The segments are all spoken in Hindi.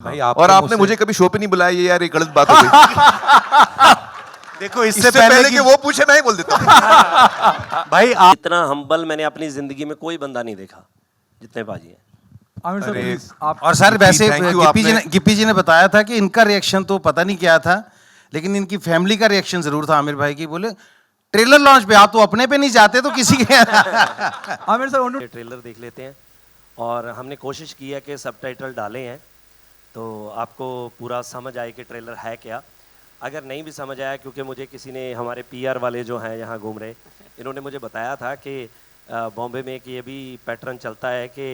भाई और आपने मुझे कभी शो पे नहीं बुलाया, ये यार ये गलत बात हो गई। देखो इससे पहले कि वो पूछे मैं ही बोल देता हूँ। भाई आप इतना हम्बल मैंने अपनी जिंदगी में कोई बंदा नहीं देखा जितने पाजी हैं। आमिर सर अरे, प्लीज आप और सर वैसे thank you, गिप्पी जी ने बताया था कि इनका रिएक्शन तो पता नहीं क्या था, लेकिन इनकी फैमिली का रिएक्शन जरूर था आमिर भाई की। बोले ट्रेलर लॉन्च पे आप तो अपने पे नहीं जाते तो किसी के आमिर सर ट्रेलर देख लेते हैं और हमने कोशिश की है कि सबटाइटल डाले हैं तो आपको पूरा समझ आए कि ट्रेलर है क्या। अगर नहीं भी समझ आया, क्योंकि मुझे किसी ने, हमारे पीआर वाले जो हैं यहाँ घूम रहे, इन्होंने मुझे बताया था कि बॉम्बे में कि ये भी पैटर्न चलता है कि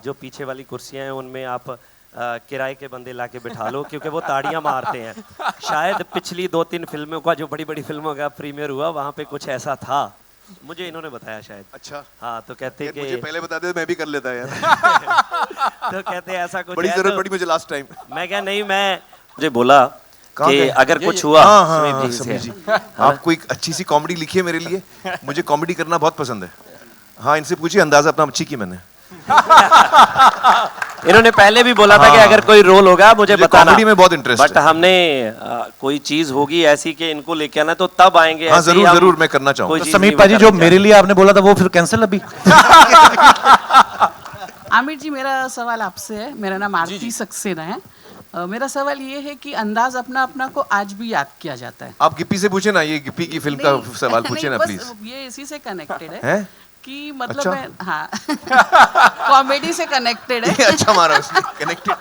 जो पीछे वाली कुर्सियाँ हैं उनमें आप किराए के बंदे ला के बिठा लो क्योंकि वो ताड़ियाँ मारते हैं। शायद पिछली 2-3 फिल्मों का, जो बड़ी बड़ी फिल्मों का प्रीमियर हुआ, वहाँ पे कुछ ऐसा था, मुझे इन्होंने बताया शायद। अच्छा, हाँ, तो कहते कि मुझे पहले बता दे मैं भी कर लेता यार। तो कहते ऐसा कुछ बड़ी है, जरूरत तो पड़ी मुझे लास्ट टाइम। मैं क्या, नहीं, मैं मुझे बोला कि गए? अगर कुछ हुआ हाँ, सुमीत समीर जी जी, से। आप कोई अच्छी सी कॉमेडी लिखिए मेरे लिए, मुझे कॉमेडी करना बहुत पसंद है। हाँ, इनसे पूछिए, अंदाजा अपना अच्छी की मैंने। इन्होंने पहले भी बोला था कि अगर कोई रोल होगा मुझे बताना। कॉमेडी में बहुत इंटरेस्ट बट है। हमने कोई चीज होगी ऐसी कि इनको लेके आना तो तब आएंगे। हाँ, ऐसे ही जरूर हम जरूर मैं करना चाहूँगा। कोई चीज समीप नहीं पाजी जो करना मेरे लिए आपने बोला था वो फिर कैंसिल अभी। आमिर जी, मेरा सवाल आपसे है। मेरा नाम आरती सक्सेना है। मेरा सवाल ये है कि अंदाज अपना अपना को आज भी याद किया जाता है। आप गिप्पी से पूछे ना, ये गिप्पी की फिल्म का सवाल पूछे ना बस प्लीज। ये इसी से कनेक्टेड है हैं? कि मतलब अच्छा? मैं, हाँ, कॉमेडी से कनेक्टेड ये है। अच्छा मारा उसने, कनेक्टेड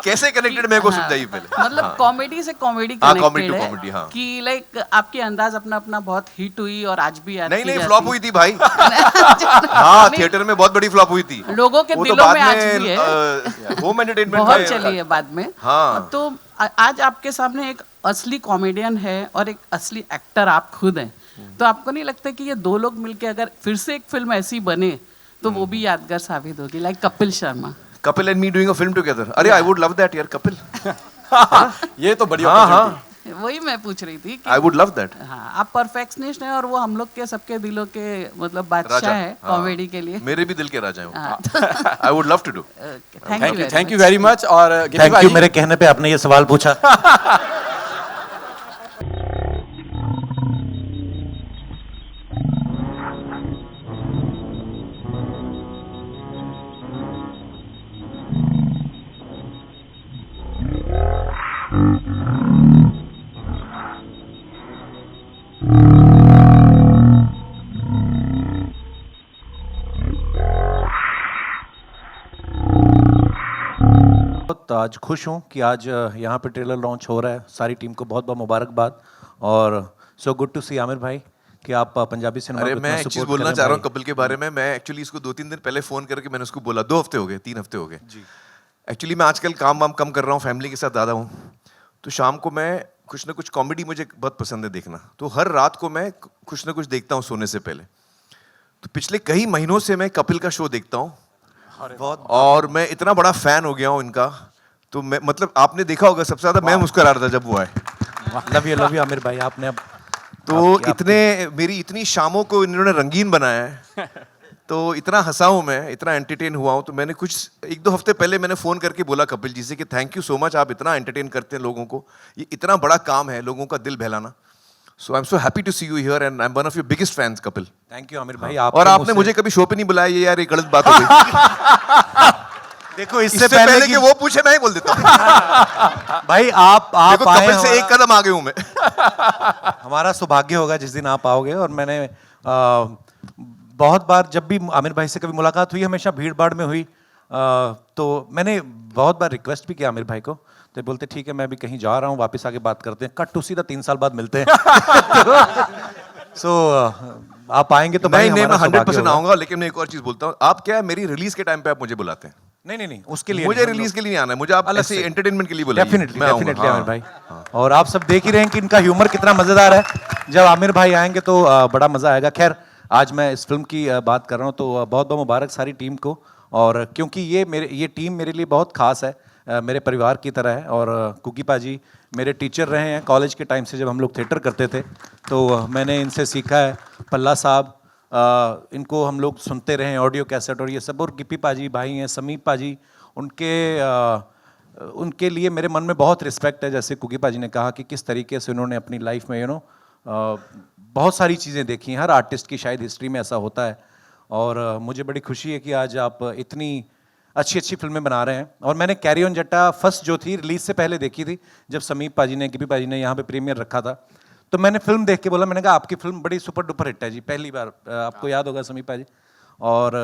कैसे कनेक्टेड मेरे को समझाइए पहले। मतलब कॉमेडी से कॉमेडी हाँ, comedy कनेक्टेड to है comedy, हाँ। कि लाइक आपकी अंदाज अपना अपना बहुत हिट हुई और आज भी याद नहीं की नहीं, जाती फ्लॉप है। हुई थी भाई। हाँ, नहीं, थिएटर में बहुत बड़ी फ्लॉप हुई थी। लोगों के वो तो दिलों बाद में आज भी है। होम एंटरटेनमेंट बहुत चली है बाद में। हाँ। तो आज आपके सामने एक असली कॉमेडियन है और एक असली एक्टर आप खुद हैं। तो आपको नहीं लगता कि ये दो लोग मिलके अगर फिर से एक फिल्म ऐसी बने तो वो भी यादगार साबित होगी, like Kapil Sharma. Kapil and me doing a film together. अरे आई वुड लव दैट यार, कपिल। ये तो बड़ी हाँ हाँ, वही मैं पूछ रही थी कि आई वुड लव दैट। हाँ, आप परफेक्शनिस्ट हैं और वो हम लोग के सबके दिलों के मतलब राजा बादशाह है हाँ। कॉमेडी के लिए। मेरे भी दिल के राजा हैं हाँ, वो। I would love to do. Thank you very much. और गिप्पी थैंक यू, भाई, मेरे कहने पे आपने ये सवाल पूछा। बहुत आज खुश हूँ कि आज यहाँ पे ट्रेलर लॉन्च हो रहा है। सारी टीम को बहुत बहुत मुबारकबाद। और सो गुड टू सी आमिर भाई कि आप पंजाबी सिनेमा अरे को इतना मैं एक चीज support बोलना कर चाह रहा हैं हूँ कपिल के बारे में। मैं एक्चुअली इसको 2-3 दिन पहले फोन करके मैंने उसको बोला, 2 हफ्ते हो गए, 3 हफ्ते हो गए। एक्चुअली मैं आजकल काम वाम कम कर रहा हूँ, फैमिली के साथ ज़्यादा हूँ, तो शाम को मैं कुछ ना कुछ कॉमेडी मुझे बहुत पसंद है देखना, तो हर रात को मैं कुछ ना कुछ देखता हूँ सोने से पहले। तो पिछले कई महीनों से मैं कपिल का शो देखता हूँ और मैं इतना बड़ा फैन हो गया हूँ इनका। तो मैं, मतलब आपने देखा होगा, सबसे ज्यादा मैं मुस्कुरा रहा था जब वो आए। लव यू आमिर भाई। आपने अब तो इतने मेरी इतनी शामों को इन्होंने रंगीन बनाया है, तो इतना हंसा हूँ मैं, इतना एंटरटेन हुआ हूँ। तो मैंने कुछ 1-2 हफ्ते पहले मैंने फ़ोन करके बोला कपिल जी से कि थैंक यू सो मच, आप इतना एंटरटेन करते हैं लोगों को, ये इतना बड़ा काम है लोगों का दिल बहलाना। So I am so happy to see you here and I am one of your biggest fans Kapil. Thank you Aamir भाई। और आपने मुझे कभी शो पे नहीं बुलाया, ये यार ये गलत बात हो गई। देखो इससे पहले कि वो पूछे मैं ही बोल देता हूँ। भाई आप देखो आए, कपिल से एक कदम आगे हूँ मैं। हमारा सौभाग्य होगा जिस दिन आप आओगे। और मैंने बहुत बार जब भी आमिर भाई से कभी मुलाकात हुई, हमेशा भीड़ भाड़ में हुई, तो मैंने बहुत बार रिक्वेस्ट भी किया आमिर भाई को, तो बोलते ठीक है मैं भी कहीं जा रहा हूँ, वापस आके बात करते हैं। कट टू सीधा 3 साल बाद मिलते हैं। सो आप आएंगे तो भाई नहीं, मैं हमारा 100% सौभाग्य आऊंगा, लेकिन मैं एक और चीज बोलता हूँ, आप क्या है मेरी रिलीज के टाइम पे आप मुझे बुलाते हैं? नहीं, उसके लिए मुझे रिलीज के लिए नहीं आना है, मुझे आप अलग ऐसे से एंटरटेनमेंट के लिए बुलाइए। डेफिनेटली मैं आऊंगा, आमिर हाँ। भाई। और आप सब देख ही रहे हैं कि इनका ह्यूमर कितना मजेदार है। जब आमिर भाई आएंगे तो बड़ा मजा आएगा। खैर, आज मैं इस फिल्म की बात कर रहा हूँ, तो बहुत बहुत मुबारक सारी टीम को। और क्योंकि ये टीम मेरे लिए बहुत खास है, मेरे परिवार की तरह है। और कुकी पाजी मेरे टीचर रहे हैं कॉलेज के टाइम से, जब हम लोग थिएटर करते थे तो मैंने इनसे सीखा है। पल्ला साहब, इनको हम लोग सुनते रहे ऑडियो कैसेट और ये सब। और गिप्पी पाजी भाई हैं, समीप पाजी, उनके उनके लिए मेरे मन में बहुत रिस्पेक्ट है। जैसे कुकी पाजी ने कहा कि किस तरीके से उन्होंने अपनी लाइफ में बहुत सारी चीज़ें देखी हैं। हर आर्टिस्ट की शायद हिस्ट्री में ऐसा होता है। और मुझे बड़ी खुशी है कि आज आप इतनी अच्छी अच्छी फिल्में बना रहे हैं। और मैंने कैरी ऑन जट्टा फर्स्ट जो थी रिलीज से पहले देखी थी, जब समीप पाजी ने, गिपी पाजी ने यहाँ पे प्रीमियर रखा था। तो मैंने फिल्म देख के बोला, मैंने कहा आपकी फिल्म बड़ी सुपर डुपर हिट है जी, पहली बार। आपको याद होगा समीप पाजी। और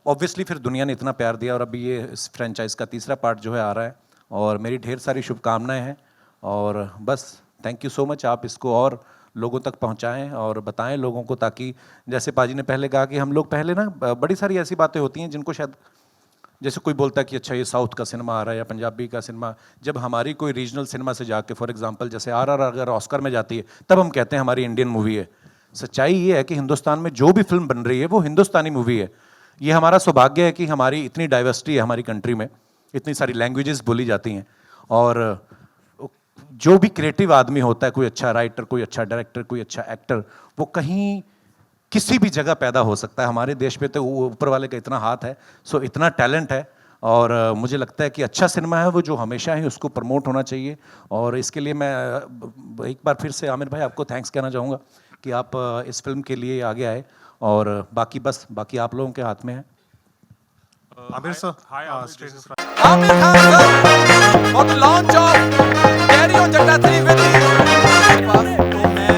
ऑब्वियसली फिर दुनिया ने इतना प्यार दिया और अभी ये इस फ्रेंचाइज का तीसरा पार्ट जो है आ रहा है और मेरी ढेर सारी शुभकामनाएं हैं। और बस थैंक यू सो मच, आप इसको और लोगों तक पहुंचाएं और बताएं लोगों को, ताकि जैसे पाजी ने पहले कहा कि हम लोग पहले ना बड़ी सारी ऐसी बातें होती हैं जिनको शायद, जैसे कोई बोलता है कि अच्छा ये साउथ का सिनेमा आ रहा है या पंजाबी का सिनेमा, जब हमारी कोई रीजनल सिनेमा से जाके फॉर एग्जांपल जैसे RRR अगर ऑस्कर में जाती है तब हम कहते हैं हमारी इंडियन मूवी है। सच्चाई ये है कि हिंदुस्तान में जो भी फिल्म बन रही है वो हिंदुस्तानी मूवी है। ये हमारा सौभाग्य है कि हमारी इतनी डाइवर्सिटी है हमारी कंट्री में, इतनी सारी लैंग्वेजेस बोली जाती हैं। और जो भी क्रिएटिव आदमी होता है, कोई अच्छा राइटर, कोई अच्छा डायरेक्टर, कोई अच्छा एक्टर, वो कहीं किसी भी जगह पैदा हो सकता है। हमारे देश पे तो ऊपर वाले का इतना हाथ है, सो इतना टैलेंट है। और मुझे लगता है कि अच्छा सिनेमा है वो जो हमेशा ही उसको प्रमोट होना चाहिए। और इसके लिए मैं एक बार फिर से आमिर भाई आपको थैंक्स कहना चाहूँगा कि आप इस फिल्म के लिए आगे आए। और बाकी आप लोगों के हाथ में है। Amir sir, stage is right. Aamir Khan sir for the launch of carry on जट्टा 3 विद तो मैं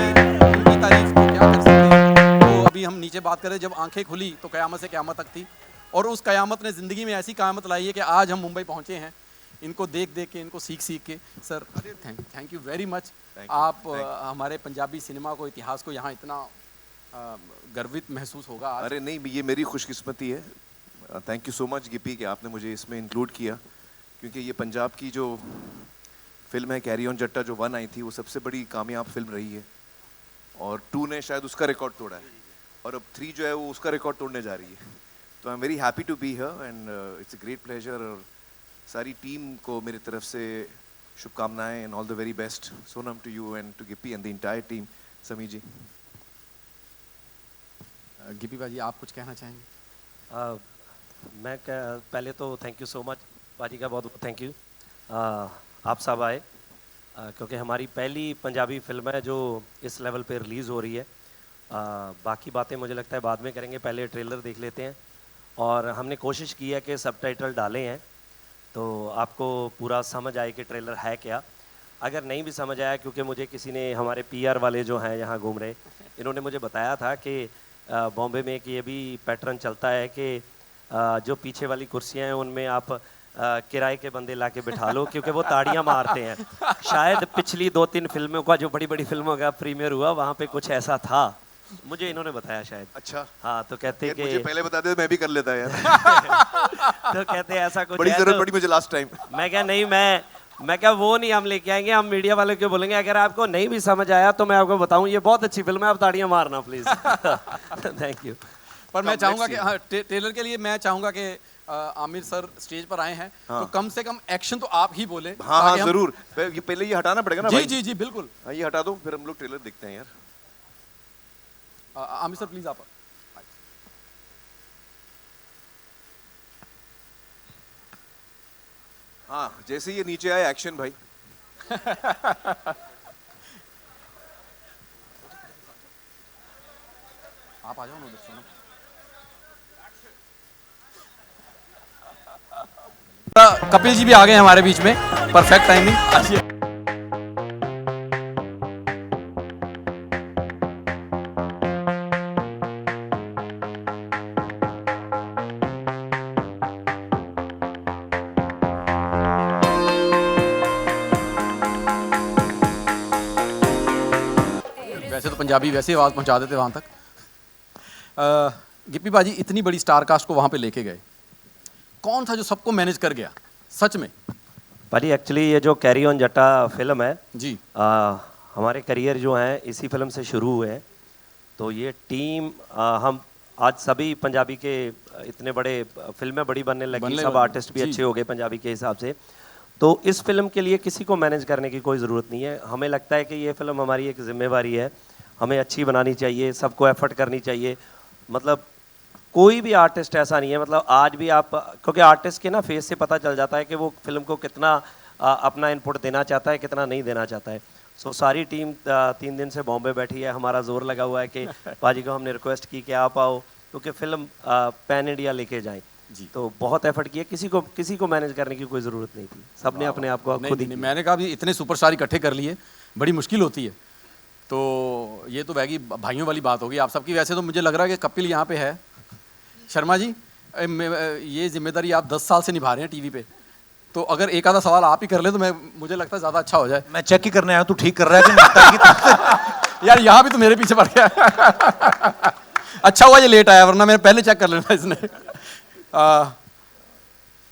उनकी तारीफ को क्या कर सकते हैं। तो अभी हम नीचे बात कर रहे, जब आंखें खुली तो कयामत से कयामत तक थी और उस कयामत ने ज़िंदगी में ऐसी कयामत लाई है कि आज हम मुंबई पहुंचे हैं, इनको देख देख के, इनको सीख सीख के। Sir thank you very much. आप हमारे पंजाबी सिनेमा को, इतिहास को यहाँ इतना गर्वित महसूस होगा आज। अरे नहीं, ये मेरी खुशकिस्मती है। थैंक यू सो मच गिपी कि आपने मुझे इसमें इंक्लूड किया, क्योंकि ये पंजाब की जो फिल्म है कैरी ऑन जट्टा जो 1 आई थी वो सबसे बड़ी कामयाब फिल्म रही है और 2 ने शायद उसका रिकॉर्ड तोड़ा है और अब 3 जो है वो उसका रिकॉर्ड तोड़ने जा रही है। तो I am very happy to be here and it's a great pleasure. और सारी टीम को मेरी तरफ से शुभकामनाएं and all the very best. Sonam to you and to Gippy and the entire team. Sami ji. गिपी भाजी आप कुछ कहना चाहेंगे? मैं पहले तो थैंक यू सो मच पाजी का, बहुत बहुत थैंक यू। आप सब आए क्योंकि हमारी पहली पंजाबी फिल्म है जो इस लेवल पे रिलीज़ हो रही है। बाकी बातें मुझे लगता है बाद में करेंगे, पहले ट्रेलर देख लेते हैं। और हमने कोशिश की है कि सबटाइटल डाले हैं तो आपको पूरा समझ आए कि ट्रेलर है क्या। अगर नहीं भी समझ आया, क्योंकि मुझे किसी ने, हमारे PR वाले जो हैं यहाँ घूम रहे, इन्होंने मुझे बताया था कि बॉम्बे में कि ये भी पैटर्न चलता है कि जो पीछे वाली कुर्सियां हैं उनमें आप किराए के बंदे लाके बिठा लो क्योंकि वो ताड़ियां मारते हैं। शायद पिछली 2-3 फिल्मों का, जो बड़ी बड़ी फिल्मों का प्रीमियर हुआ, वहाँ पे कुछ ऐसा था, मुझे इन्होंने बताया शायद। अच्छा। हाँ, तो कहते कि मुझे पहले बता दे, मैं भी कर लेता यार। तो कहते ऐसा कुछ बड़ी है, जरूरत तो पड़ी मुझे लास्ट टाइम। मैं क्या नहीं, मैं क्या वो नहीं हम लेके आएंगे, हम मीडिया वाले क्यों बोलेंगे। अगर आपको नहीं भी समझ आया तो मैं आपको बताऊं ये बहुत अच्छी फिल्म है, आप ताड़ियां मारना प्लीज। Thank you. पर मैं चाहूंगा कि हाँ, ट्रेलर के लिए मैं चाहूंगा कि आमिर सर स्टेज पर आए हैं तो कम से कम एक्शन तो आप ही बोले। हाँ जरूर। पहले ये हटाना पड़ेगा ना जी भाई? जी जी बिल्कुल। हाँ ये हटा दो, फिर हम लोग ट्रेलर देखते हैं यार। आमिर सर प्लीज आप। हाँ जैसे ये नीचे आए एक्शन भाई। आप आ जाओ ना उधर से ना। कपिल जी भी आ गए हमारे बीच में, परफेक्ट टाइमिंग। वैसे तो पंजाबी वैसे आवाज़ पहुंचा देते वहां तक। गिप्पी बाजी इतनी बड़ी स्टार कास्ट को वहां पे लेके गए, कौन था जो सबको मैनेज कर गया सच में? भाजी एक्चुअली ये जो कैरी ऑन जट्टा फिल्म है जी, हमारे करियर जो हैं इसी फिल्म से शुरू हुए हैं। तो ये टीम हम आज सभी पंजाबी के इतने बड़े फिल्में बड़ी बनने लगी, सब आर्टिस्ट भी अच्छे हो गए पंजाबी के हिसाब से। तो इस फिल्म के लिए किसी को मैनेज करने की कोई ज़रूरत नहीं है। हमें लगता है कि ये फिल्म हमारी एक जिम्मेवारी है, हमें अच्छी बनानी चाहिए, सबको एफर्ट करनी चाहिए। मतलब कोई भी आर्टिस्ट ऐसा नहीं है, मतलब आज भी आप, क्योंकि आर्टिस्ट के ना फेस से पता चल जाता है कि वो फिल्म को कितना अपना इनपुट देना चाहता है, कितना नहीं देना चाहता है। सो सारी टीम 3 दिन से बॉम्बे बैठी है, हमारा जोर लगा हुआ है कि पाजी को हमने रिक्वेस्ट की कि आप आओ, क्योंकि फिल्म पैन इंडिया लेके जाएं जी। तो बहुत एफर्ट किया, किसी को मैनेज करने की कोई ज़रूरत नहीं थी, सबने अपने आप को खुद ही। मैंने कहा भी इतने सुपरस्टार इकट्ठे कर लिए, बड़ी मुश्किल होती है। तो ये तो वैगी भाइयों वाली बात होगी आप सबकी। वैसे तो मुझे लग रहा है कि कपिल यहाँ पे है। शर्मा जी, ये जिम्मेदारी आप 10 साल से निभा रहे हैं टीवी पे, तो अगर एक आधा सवाल आप ही कर ले तो मुझे लगता है ज़्यादा अच्छा हो जाए। मैं चेक ही करने आया, तू ठीक कर रहा है कि नहीं? यार यहाँ भी तो मेरे पीछे पड़ गया। अच्छा हुआ ये लेट आया, वरना मैंने पहले चेक कर लेना इसने।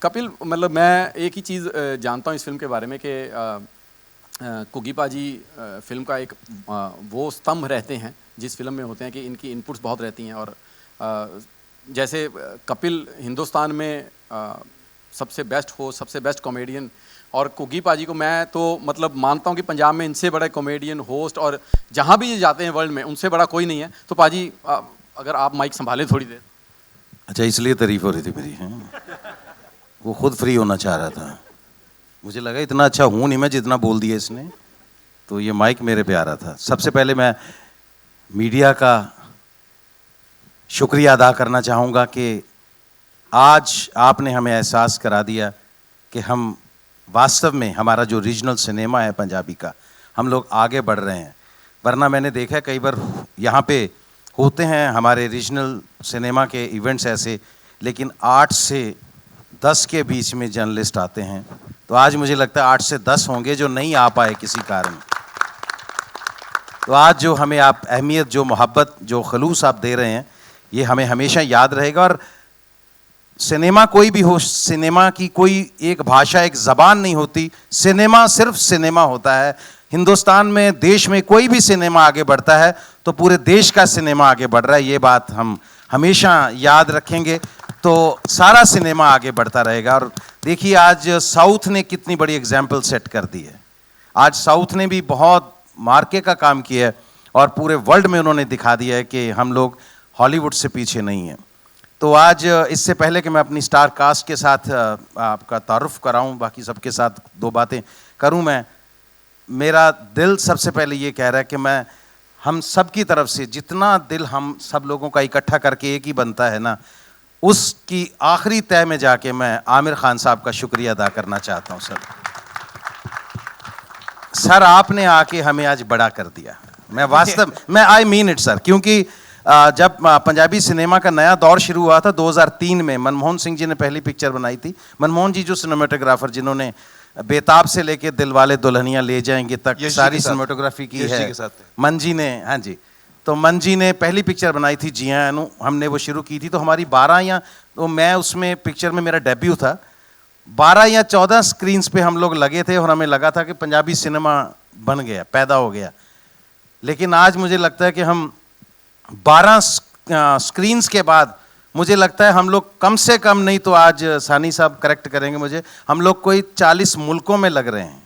कपिल, मतलब मैं एक ही चीज़ जानता हूँ इस फिल्म के बारे में कि कुगी पाजी फिल्म का एक वो स्तंभ रहते हैं जिस फिल्म में होते हैं कि इनकी इनपुट्स बहुत रहती हैं। और जैसे कपिल हिंदुस्तान में सबसे बेस्ट हो, सबसे बेस्ट कॉमेडियन, और कुगी पाजी को मैं तो मतलब मानता हूँ कि पंजाब में इनसे बड़ा कॉमेडियन, होस्ट, और जहाँ भी ये जाते हैं वर्ल्ड में उनसे बड़ा कोई नहीं है। तो पाजी अगर आप माइक संभालें थोड़ी देर। अच्छा, इसलिए तारीफ हो रही थी मेरी? हैं, वो खुद फ्री होना चाह रहा था। मुझे लगा इतना अच्छा हूँ नहीं मैं जितना बोल दिया इसने, तो ये माइक मेरे पे आ रहा था। सबसे पहले मैं मीडिया का शुक्रिया अदा करना चाहूँगा कि आज आपने हमें एहसास करा दिया कि हम वास्तव में हमारा जो रीजनल सिनेमा है पंजाबी का, हम लोग आगे बढ़ रहे हैं। वरना मैंने देखा है कई बार यहाँ पे होते हैं हमारे रीजनल सिनेमा के इवेंट्स ऐसे, लेकिन 8 से 10 के बीच में जर्नलिस्ट आते हैं। तो आज मुझे लगता है 8 से 10 होंगे जो नहीं आ पाए किसी कारण। तो आज जो हमें आप अहमियत, जो मोहब्बत, जो खलूस आप दे रहे हैं, ये हमें हमेशा याद रहेगा। और सिनेमा कोई भी हो, सिनेमा की कोई एक भाषा, एक ज़बान नहीं होती। सिनेमा सिर्फ सिनेमा होता है। हिंदुस्तान में, देश में कोई भी सिनेमा आगे बढ़ता है तो पूरे देश का सिनेमा आगे बढ़ रहा है। ये बात हम हमेशा याद रखेंगे, तो सारा सिनेमा आगे बढ़ता रहेगा। और देखिए आज साउथ ने कितनी बड़ी एग्जाम्पल सेट कर दी है। आज साउथ ने भी बहुत मार्के का काम किया है और पूरे वर्ल्ड में उन्होंने दिखा दिया है कि हम लोग हॉलीवुड से पीछे नहीं हैं। तो आज इससे पहले कि मैं अपनी स्टार कास्ट के साथ आपका तारुफ कराऊं, बाकी सबके साथ 2 बातें करूं, मेरा दिल सबसे पहले ये कह रहा है कि मैं हम सब की तरफ से जितना दिल हम सब लोगों का इकट्ठा करके एक ही बनता है ना, उसकी आखिरी तय में जाके मैं आमिर खान साहब का शुक्रिया अदा करना चाहता हूं। सर आपने आके हमें आज बड़ा कर दिया। मैं वास्तव में आई मीन इट सर, क्योंकि जब पंजाबी सिनेमा का नया दौर शुरू हुआ था 2003 में, मनमोहन सिंह जी ने पहली पिक्चर बनाई थी। मनमोहन जी जो सिनेमेटोग्राफर जिन्होंने बेताब से लेके दिलवाले दुल्हनिया ले जाएंगे तक सारी सिनेमेटोग्राफी की है, मन जी ने, हाँ जी, तो मन जी ने पहली पिक्चर बनाई थी जिया अनु, हमने वो शुरू की थी। तो हमारी 12 या, तो मैं उसमें पिक्चर में मेरा डेब्यू था, 12 या 14 स्क्रीन्स पे हम लोग लगे थे और हमें लगा था कि पंजाबी सिनेमा बन गया, पैदा हो गया। लेकिन आज मुझे लगता है कि हम 12 स्क्रीन्स के बाद मुझे लगता है हम लोग कम से कम नहीं तो आज सानी साहब करेक्ट करेंगे मुझे, हम लोग कोई 40 मुल्कों में लग रहे हैं।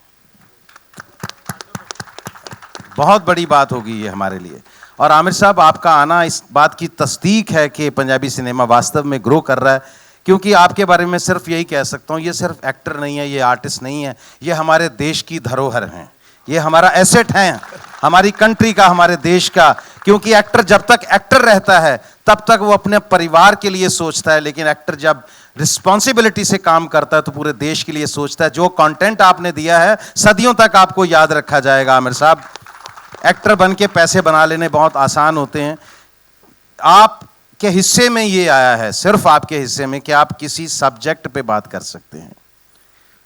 बहुत बड़ी बात होगी ये हमारे लिए। और आमिर साहब आपका आना इस बात की तस्दीक है कि पंजाबी सिनेमा वास्तव में ग्रो कर रहा है, क्योंकि आपके बारे में सिर्फ यही कह सकता हूँ, ये सिर्फ एक्टर नहीं है, ये आर्टिस्ट नहीं है, ये हमारे देश की धरोहर हैं, ये हमारा एसेट है, हमारी कंट्री का, हमारे देश का। क्योंकि एक्टर जब तक एक्टर रहता है तब तक वो अपने परिवार के लिए सोचता है, लेकिन एक्टर जब रिस्पॉन्सिबिलिटी से काम करता है तो पूरे देश के लिए सोचता है। जो कंटेंट आपने दिया है सदियों तक आपको याद रखा जाएगा आमिर साहब। एक्टर बन के पैसे बना लेने बहुत आसान होते हैं, आपके हिस्से में ये आया है, सिर्फ आपके हिस्से में, कि आप किसी सब्जेक्ट पे बात कर सकते हैं।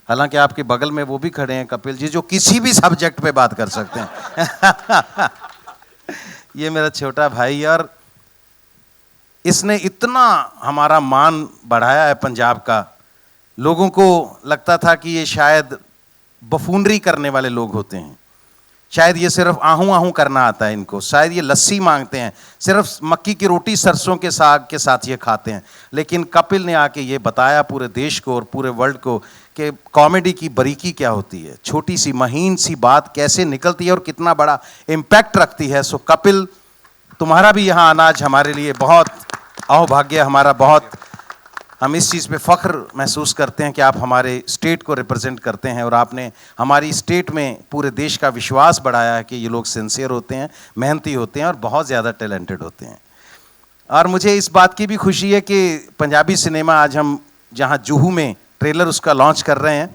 हालांकि आपके बगल में वो भी खड़े हैं कपिल जी, जो किसी भी सब्जेक्ट पे बात कर सकते हैं। ये मेरा छोटा भाई, और इसने इतना हमारा मान बढ़ाया है पंजाब का। लोगों को लगता था कि ये शायद बफूनरी करने वाले लोग होते हैं, शायद ये सिर्फ आहू आहू करना आता है इनको, शायद ये लस्सी मांगते हैं, सिर्फ मक्की की रोटी सरसों के साग के साथ ये खाते हैं। लेकिन कपिल ने आके ये बताया पूरे देश को और पूरे वर्ल्ड को कि कॉमेडी की बारीकी क्या होती है, छोटी सी महीन सी बात कैसे निकलती है और कितना बड़ा इम्पैक्ट रखती है। सो कपिल, तुम्हारा भी यहाँ आना आज हमारे लिए बहुत अहोभाग्य हमारा बहुत, हम इस चीज़ पे फ़ख्र महसूस करते हैं कि आप हमारे स्टेट को रिप्रेजेंट करते हैं और आपने हमारी स्टेट में पूरे देश का विश्वास बढ़ाया है कि ये लोग सिंसियर होते हैं, मेहनती होते हैं और बहुत ज़्यादा टैलेंटेड होते हैं। और मुझे इस बात की भी खुशी है कि पंजाबी सिनेमा आज हम जहाँ जुहू में ट्रेलर उसका लॉन्च कर रहे हैं,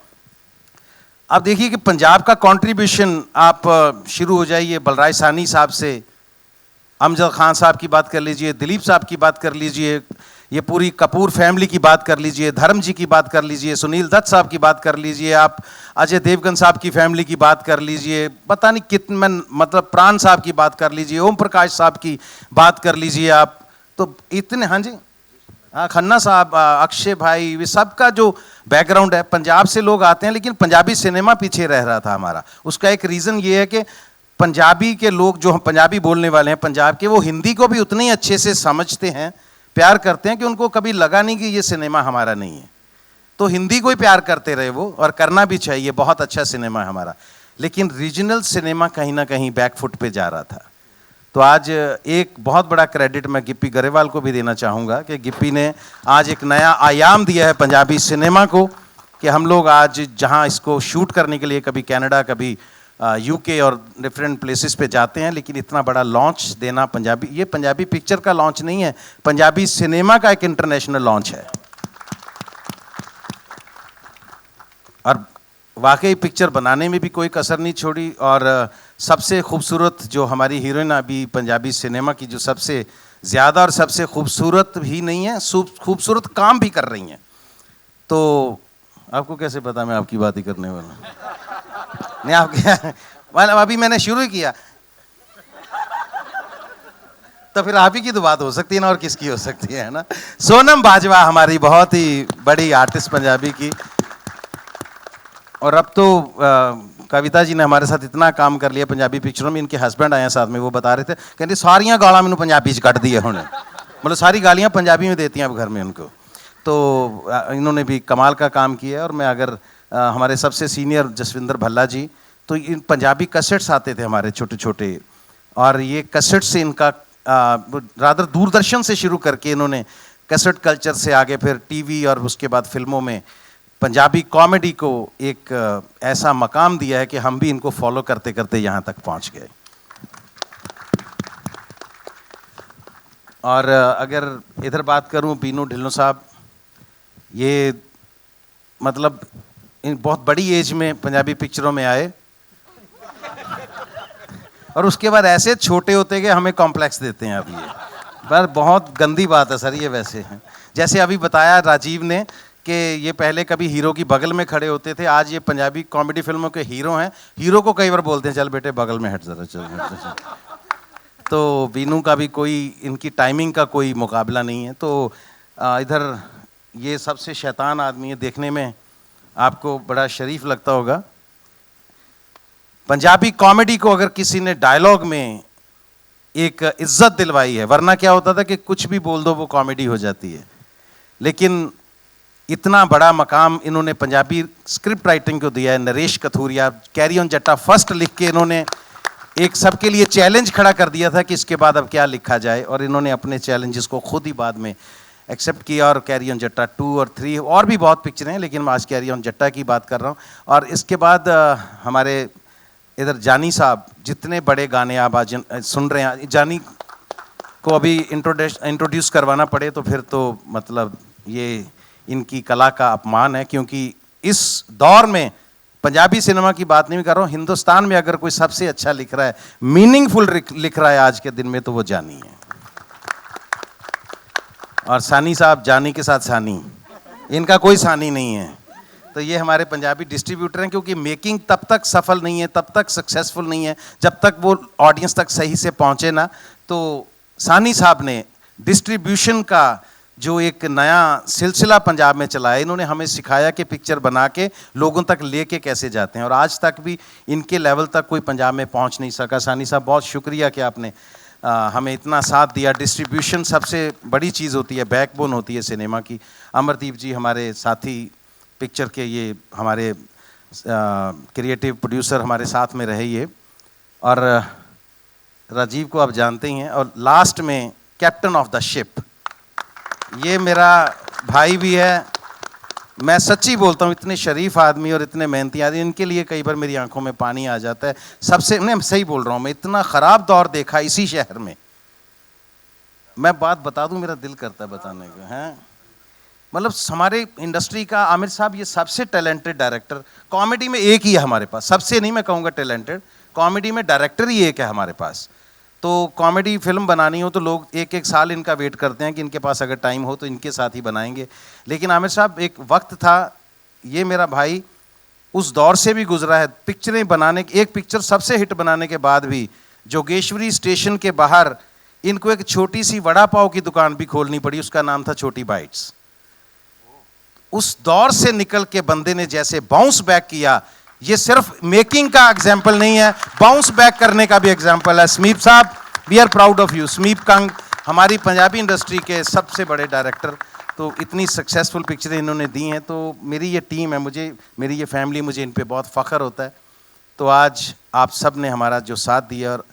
आप देखिए कि पंजाब का कंट्रीब्यूशन, आप शुरू हो जाइए बलराज साहनी साहब से, अमजद खान साहब की बात कर लीजिए, दिलीप साहब की बात कर लीजिए, ये पूरी कपूर फैमिली की बात कर लीजिए, धर्म जी की बात कर लीजिए, सुनील दत्त साहब की बात कर लीजिए, आप अजय देवगन साहब की फैमिली की बात कर लीजिए, पता नहीं कितने, मतलब प्राण साहब की बात कर लीजिए, ओम प्रकाश साहब की बात कर लीजिए आप, तो इतने, हाँ जी, हाँ, खन्ना साहब, अक्षय भाई, ये सबका जो बैकग्राउंड है, पंजाब से लोग आते हैं, लेकिन पंजाबी सिनेमा पीछे रह रहा था हमारा। उसका एक रीज़न ये है कि पंजाबी के लोग जो हम पंजाबी बोलने वाले हैं पंजाब के, वो हिंदी को भी उतने ही अच्छे से समझते हैं, प्यार करते हैं, कि उनको कभी लगा नहीं कि ये सिनेमा हमारा नहीं है। तो हिंदी को ही प्यार करते रहे वो, और करना भी चाहिए, बहुत अच्छा सिनेमा है हमारा। लेकिन रीजनल सिनेमा कहीं ना कहीं बैकफुट पे जा रहा था। तो आज एक बहुत बड़ा क्रेडिट मैं गिप्पी गरेवाल को भी देना चाहूँगा कि गिप्पी ने आज एक नया आयाम दिया है पंजाबी सिनेमा को, कि हम लोग आज जहाँ इसको शूट करने के लिए कभी कनाडा, कभी यूके और डिफरेंट प्लेसेस पे जाते हैं, लेकिन इतना बड़ा लॉन्च देना पंजाबी, ये पंजाबी पिक्चर का लॉन्च नहीं है, पंजाबी सिनेमा का एक इंटरनेशनल लॉन्च है। और वाकई पिक्चर बनाने में भी कोई कसर नहीं छोड़ी, और सबसे खूबसूरत जो हमारी हीरोइन अभी पंजाबी सिनेमा की, जो सबसे ज़्यादा और सबसे खूबसूरत भी नहीं है, खूबसूरत काम भी कर रही हैं। तो आपको कैसे पता मैं आपकी बात ही करने वाला हूँ? नहीं, आप क्या, मतलब अभी मैंने शुरू ही किया, तो फिर आप ही की तो बात हो सकती है ना, और किसकी हो सकती है ना। सोनम बाजवा हमारी बहुत ही बड़ी आर्टिस्ट पंजाबी की, और अब तो कविता जी ने हमारे साथ इतना काम कर लिया पंजाबी पिक्चरों में, इनके हस्बैंड आए हैं साथ में, वो बता रहे थे, कहते सारियां गालां मैनू पंजाबी च कट दी है हुण, मतलब सारी गालियां पंजाबी में देती हैं अब घर में उनको। तो इन्होंने भी कमाल का काम किया है। और मैं अगर हमारे सबसे सीनियर जसविंदर भल्ला जी, तो इन पंजाबी कैसेट्स आते थे हमारे छोटे छोटे, और ये कैसेट से इनका रादर दूरदर्शन से शुरू करके इन्होंने कैसेट कल्चर से आगे फिर टीवी और उसके बाद फिल्मों में पंजाबी कॉमेडी को एक ऐसा मकाम दिया है कि हम भी इनको फॉलो करते करते यहाँ तक पहुँच गए। और अगर इधर बात करूँ, बीनू ढिल्लों साहब, ये मतलब इन बहुत बड़ी एज में पंजाबी पिक्चरों में आए, और उसके बाद ऐसे छोटे होते कि हमें कॉम्प्लेक्स देते हैं। अब ये पर बहुत गंदी बात है सर, ये वैसे हैं, जैसे अभी बताया राजीव ने कि ये पहले कभी हीरो की बगल में खड़े होते थे, आज ये पंजाबी कॉमेडी फिल्मों के हीरो हैं, हीरो को कई बार बोलते हैं चल बेटे बगल में हट जरा, चल। तो बीनू का भी कोई, इनकी टाइमिंग का कोई मुकाबला नहीं है। तो इधर ये सबसे शैतान आदमी है, देखने में आपको बड़ा शरीफ लगता होगा। पंजाबी कॉमेडी को अगर किसी ने डायलॉग में एक इज्जत दिलवाई है, वरना क्या होता था कि कुछ भी बोल दो वो कॉमेडी हो जाती है, लेकिन इतना बड़ा मकाम इन्होंने पंजाबी स्क्रिप्ट राइटिंग को दिया है। नरेश कथूरिया, कैरी ऑन जट्टा फर्स्ट लिख के इन्होंने एक सबके लिए चैलेंज खड़ा कर दिया था कि इसके बाद अब क्या लिखा जाए, और इन्होंने अपने चैलेंजेस को खुद ही बाद में एक्सेप्ट किया, और कैरी ऑन जट्टा 2 और 3 और भी बहुत पिक्चरें हैं, लेकिन मैं आज कैरी ऑन जट्टा की बात कर रहा हूँ। और इसके बाद हमारे इधर जानी साहब, जितने बड़े गाने आप आज सुन रहे हैं, जानी को अभी इंट्रोड्यूस करवाना पड़े तो फिर तो मतलब ये इनकी कला का अपमान है, क्योंकि इस दौर में पंजाबी सिनेमा की बात नहीं कर रहा हूँ, हिंदुस्तान में अगर कोई सबसे अच्छा लिख रहा है, मीनिंगफुल लिख रहा है आज के दिन में, तो वो जानी है। और सानी साहब, जानी के साथ सानी, इनका कोई सानी नहीं है। तो ये हमारे पंजाबी डिस्ट्रीब्यूटर हैं, क्योंकि मेकिंग तब तक सफल नहीं है, तब तक सक्सेसफुल नहीं है जब तक वो ऑडियंस तक सही से पहुंचे ना। तो सानी साहब ने डिस्ट्रीब्यूशन का जो एक नया सिलसिला पंजाब में चलाया, इन्होंने हमें सिखाया कि पिक्चर बना के लोगों तक लेके कैसे जाते हैं, और आज तक भी इनके लेवल तक कोई पंजाब में पहुंच नहीं सका। सानी साहब बहुत शुक्रिया कि आपने हमें इतना साथ दिया। डिस्ट्रीब्यूशन सबसे बड़ी चीज़ होती है, बैकबोन होती है सिनेमा की। अमरदीप जी हमारे साथी पिक्चर के, ये हमारे क्रिएटिव प्रोड्यूसर हमारे साथ में रहे ये, और राजीव को आप जानते ही हैं, और लास्ट में कैप्टन ऑफ द शिप ये मेरा भाई भी है। मैं सच्ची बोलता हूँ, इतने शरीफ आदमी और इतने मेहनती आदमी, इनके लिए कई बार मेरी आंखों में पानी आ जाता है। सबसे मैं सही बोल रहा हूँ, मैं इतना ख़राब दौर देखा इसी शहर में। मैं बात बता दूं, मेरा दिल करता है बताने को, हैं। मतलब हमारे इंडस्ट्री का आमिर साहब ये सबसे टैलेंटेड डायरेक्टर, कॉमेडी में एक ही है हमारे पास, सबसे नहीं मैं कहूँगा टैलेंटेड, कॉमेडी में डायरेक्टर ही एक है हमारे पास। तो कॉमेडी फिल्म बनानी हो तो लोग एक एक साल इनका वेट करते हैं कि इनके पास अगर टाइम हो तो इनके साथ ही बनाएंगे। लेकिन आमिर साहब एक वक्त था, ये मेरा भाई उस दौर से भी गुजरा है। पिक्चरें बनाने, एक पिक्चर सबसे हिट बनाने के बाद भी जोगेश्वरी स्टेशन के बाहर इनको एक छोटी सी वड़ा पाव की दुकान भी खोलनी पड़ी, उसका नाम था छोटी बाइट्स। उस दौर से निकल के बंदे ने जैसे बाउंस बैक किया, ये सिर्फ मेकिंग का एग्जाम्पल नहीं है, बाउंस बैक करने का भी एग्जाम्पल है। समीप साहब, we are proud of you. Sameep Kang हमारी पंजाबी इंडस्ट्री के सबसे बड़े डायरेक्टर, तो इतनी सक्सेसफुल पिक्चरें इन्होंने दी हैं। तो मेरी ये टीम है, मुझे मेरी ये फैमिली, मुझे इन पे बहुत फ़ख्र होता है। तो आज आप सब ने हमारा जो साथ दिया, और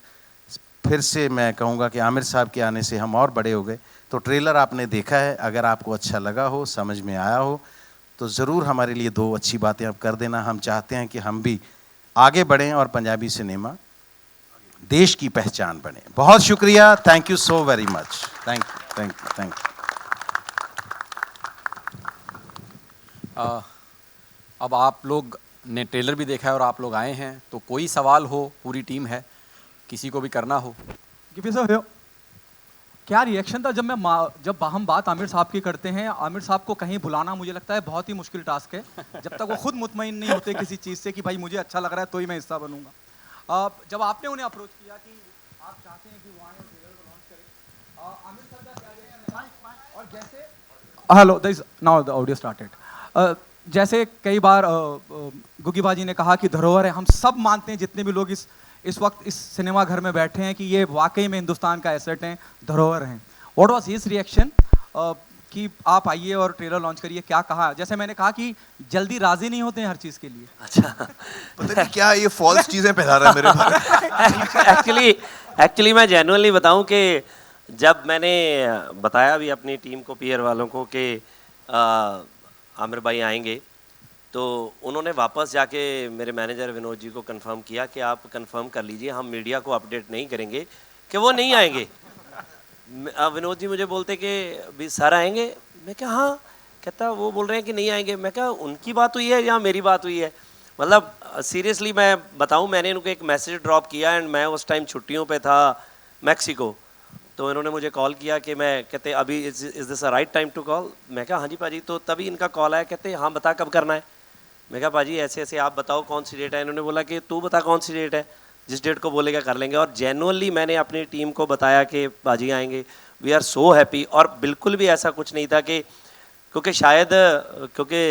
फिर से मैं कहूँगा कि आमिर साहब के आने से हम और बड़े हो गए। तो ट्रेलर आपने देखा है, अगर आपको अच्छा लगा हो, समझ में आया हो, तो ज़रूर हमारे लिए 2 अच्छी बातें आप कर देना। हम चाहते हैं कि हम भी आगे बढ़ें और पंजाबी सिनेमा देश की पहचान बने। बहुत शुक्रिया, thank you so very much. Thank you, thank you, thank you. अब आप लोग ने ट्रेलर भी देखा है और आप लोग आए हैं, तो कोई सवाल हो, पूरी टीम है, किसी को भी करना हो। गिप्पी साहब, क्या रिएक्शन था जब हम बात आमिर साहब की करते हैं? आमिर साहब को कहीं बुलाना मुझे लगता है बहुत ही मुश्किल टास्क है, जब तक वो खुद मुतमईन नहीं होते किसी चीज़ से कि भाई मुझे अच्छा लग रहा है तो ही मैं हिस्सा बनूंगा। जब आपने उन्हें अप्रोच किया कि आप चाहते हैं कि वो आए और ट्रेलर को लॉन्च करें, आमिर सर का क्या रिएक्शन था? और जैसे hello this now the audio started, जैसे कई बार गुग्गी बाजी ने कहा कि धरोहर है, हम सब मानते हैं जितने भी लोग इस वक्त इस सिनेमा घर में बैठे हैं कि ये वाकई में हिंदुस्तान का एसेट हैं, धरोहर हैं। व्हाट वाज हिज रिएक्शन कि आप आइए और ट्रेलर लॉन्च करिए? क्या कहा? जैसे मैंने कहा कि जल्दी राजी नहीं होते हैं हर चीज़ के लिए। अच्छा, पता नहीं क्या ये फॉल्स चीजें फैला रहा है मेरे बारे में। एक्चुअली मैं जेन्युइनली बताऊं कि जब मैंने बताया भी अपनी टीम को, पीयर वालों को, कि आमिर भाई आएंगे, तो उन्होंने वापस जाके मेरे मैनेजर विनोद जी को कंफर्म किया कि आप कंफर्म कर लीजिए, हम मीडिया को अपडेट नहीं करेंगे कि वो नहीं आएंगे। विनोद जी मुझे बोलते कि भी सर आएंगे, मैं क्या हाँ, कहता वो बोल रहे हैं कि नहीं आएंगे। मैं क्या उनकी बात हुई है या मेरी बात हुई है? मतलब सीरियसली मैं बताऊं, मैंने उनको एक मैसेज ड्रॉप किया एंड मैं उस टाइम छुट्टियों पे था मैक्सिको, तो इन्होंने मुझे कॉल किया कि मैं कहते अभी is this a right time to call? मैं कहा हाँ जी पाजी। तो तभी इनका कॉल आया, कहते हाँ बता कब करना है। मैं कहा पाजी ऐसे ऐसे आप बताओ कौन सी डेट है। इन्होंने बोला कि तू बता कौन सी डेट है, जिस डेट को बोलेगा कर लेंगे। और जेन्युइनली मैंने अपनी टीम को बताया कि पाजी आएंगे, वी आर सो हैप्पी। और बिल्कुल भी ऐसा कुछ नहीं था कि क्योंकि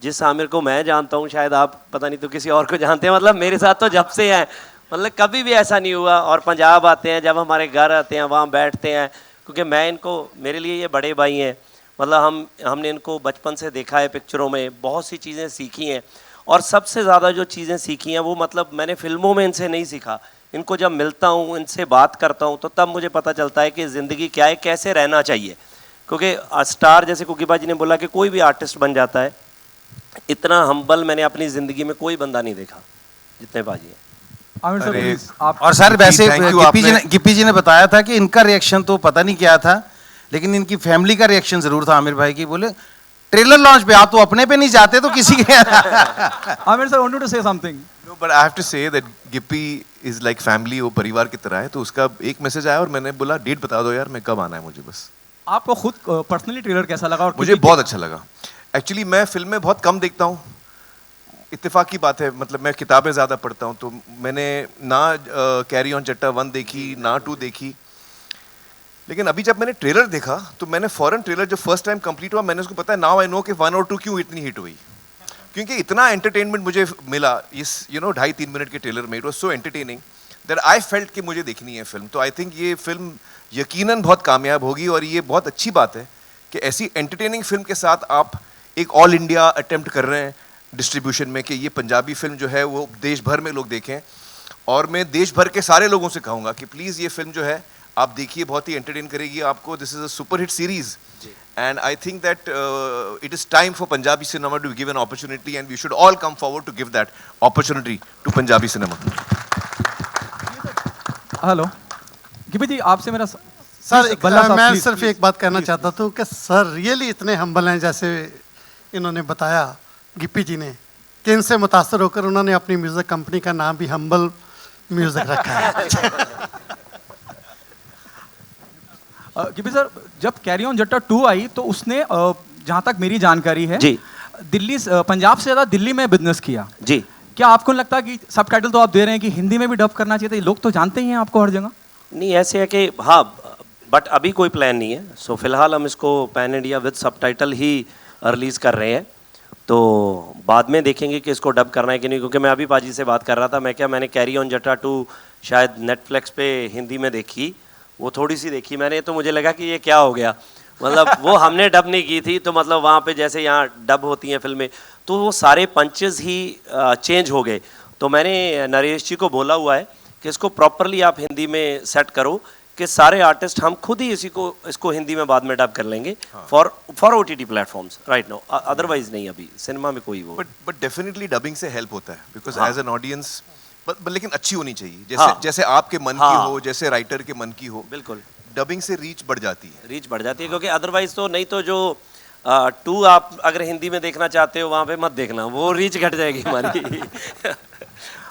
जिस आमिर को मैं जानता हूँ शायद आप पता नहीं तो किसी और को जानते हैं, मतलब मेरे साथ तो जब से हैं, मतलब कभी भी ऐसा नहीं हुआ। और पंजाब आते हैं, जब हमारे घर आते हैं वहाँ बैठते हैं, क्योंकि मैं इनको, मेरे लिए ये बड़े भाई हैं, मतलब हमने इनको बचपन से देखा है पिक्चरों में, बहुत सी चीज़ें सीखी हैं। और सबसे ज़्यादा जो चीज़ें सीखी हैं वो मतलब मैंने फिल्मों में इनसे नहीं सीखा। इनको जब मिलता हूँ, इनसे बात करता हूँ, तो तब मुझे पता चलता है कि ज़िंदगी क्या है, कैसे रहना चाहिए। क्योंकि स्टार, जैसे कुकी बाजी ने बोला कि कोई भी आर्टिस्ट बन जाता है, इतना हम्बल मैंने अपनी ज़िंदगी में कोई बंदा नहीं देखा जितने बाजी हैं। आमिर सर प्लीज आप। और सर वैसे thank you, गिप्पी जी ने बताया था कि इनका रिएक्शन तो पता नहीं क्या था, लेकिन इनकी फैमिली का रिएक्शन जरूर था आमिर भाई की। बोले ट्रेलर लॉन्च पे आप तो अपने पे नहीं जाते तो किसी के Aamir sir wanted to say something. No, but I have to say that Gippy is like family, वो परिवार की तरह है। तो उसका एक मैसेज आया और मैंने बोला डेट बता दो यार, मैं कब आना है मुझे बस। आपको खुद पर्सनली ट्रेलर कैसा लगा? और मुझे बहुत अच्छा लगा। एक्चुअली मैं फिल्में बहुत कम देखता हूँ, इत्तेफाक की बात है, मतलब मैं किताबें ज़्यादा पढ़ता हूँ। तो मैंने ना कैरी ऑन जट्टा 1 देखी, ना 2 देखी। लेकिन अभी जब मैंने ट्रेलर देखा तो मैंने फॉरन ट्रेलर जब फर्स्ट टाइम कंप्लीट हुआ, मैंने उसको पता है, नाउ आई नो कि 1 और 2 क्यों इतनी हिट हुई। क्योंकि इतना एंटरटेनमेंट मुझे मिला इस 2.5-3 मिनट के ट्रेलर में। It was so entertaining that I felt कि मुझे देखनी है फिल्म। तो आई थिंक ये फिल्म यकीनन बहुत कामयाब होगी। और ये बहुत अच्छी बात है कि ऐसी एंटरटेनिंग फिल्म के साथ आप एक ऑल इंडिया अटेम्प्ट कर रहे हैं डिस्ट्रीब्यूशन में, कि ये पंजाबी फिल्म जो है वो देश भर में लोग देखें। और मैं देश भर के सारे लोगों से कहूँगा कि प्लीज़ ये फिल्म जो है आप देखिए, बहुत ही एंटरटेन करेगी आपको. This is a super hit series and I think that it is time for Punjabi cinema to give an opportunity, and we should all come forward to give that opportunity to Punjabi cinema. Hello Gippy ji, आपसे मेरा सर बल्ला साहब, मैं please, सिर्फ please. एक बात कहना चाहता था कि सर रियली इतने हम्बल हैं, जैसे इन्होंने बताया गिप्पी जी ने, कि इनसे मुतासर होकर उन्होंने अपनी म्यूज़िक कंपनी का नाम भी हम्बल म्यूज़िक रखा है. गिपी सर, जब कैरी ऑन जट्टा 2 आई तो उसने जहाँ तक मेरी जानकारी है जी। दिल्ली पंजाब से ज़्यादा दिल्ली में बिजनेस किया. जी। क्या आपको नहीं लगता कि सबटाइटल तो आप दे रहे हैं कि हिंदी में भी डब करना चाहिए था? लोग तो जानते ही हैं आपको हर जगह. नहीं, ऐसे है कि हाँ, बट अभी कोई प्लान नहीं है. सो फिलहाल हम इसको pan India with subtitle he release कर रहे हैं. तो बाद में देखेंगे कि इसको डब करना है कि नहीं, क्योंकि मैं अभी पाजी से बात कर रहा था. मैंने कैरी ऑन जट्टा 2 शायद नेटफ्लिक्स पे हिंदी में देखी, वो थोड़ी सी देखी मैंने, तो मुझे लगा कि ये क्या हो गया. मतलब वो हमने डब नहीं की थी, तो मतलब वहाँ पे जैसे यहाँ डब होती हैं फिल्में, तो वो सारे पंचेस ही चेंज हो गए. तो मैंने नरेश जी को बोला हुआ है कि इसको प्रॉपरली आप हिंदी में सेट करो, कि सारे आर्टिस्ट हम खुद ही इसको हिंदी में बाद में डब कर लेंगे for OTT platforms right now. Otherwise नहीं, अभी सिनेमा में कोई वो. बट डेफिनेटली डबिंग से हेल्प होता है, बिकॉज हाँ. एज एन ऑडियंस, लेकिन अच्छी होनी चाहिए, जैसे हाँ. जैसे आपके मन की हाँ. हो, जैसे राइटर के मन की हो. बिल्कुल. डबिंग से रीच बढ़ जाती है. रीच बढ़ जाती है, क्योंकि अदरवाइज तो नहीं, तो जो 2 आप अगर हिंदी में देखना चाहते हो वहाँ पे मत देखना, वो रीच घट जाएगी हमारी.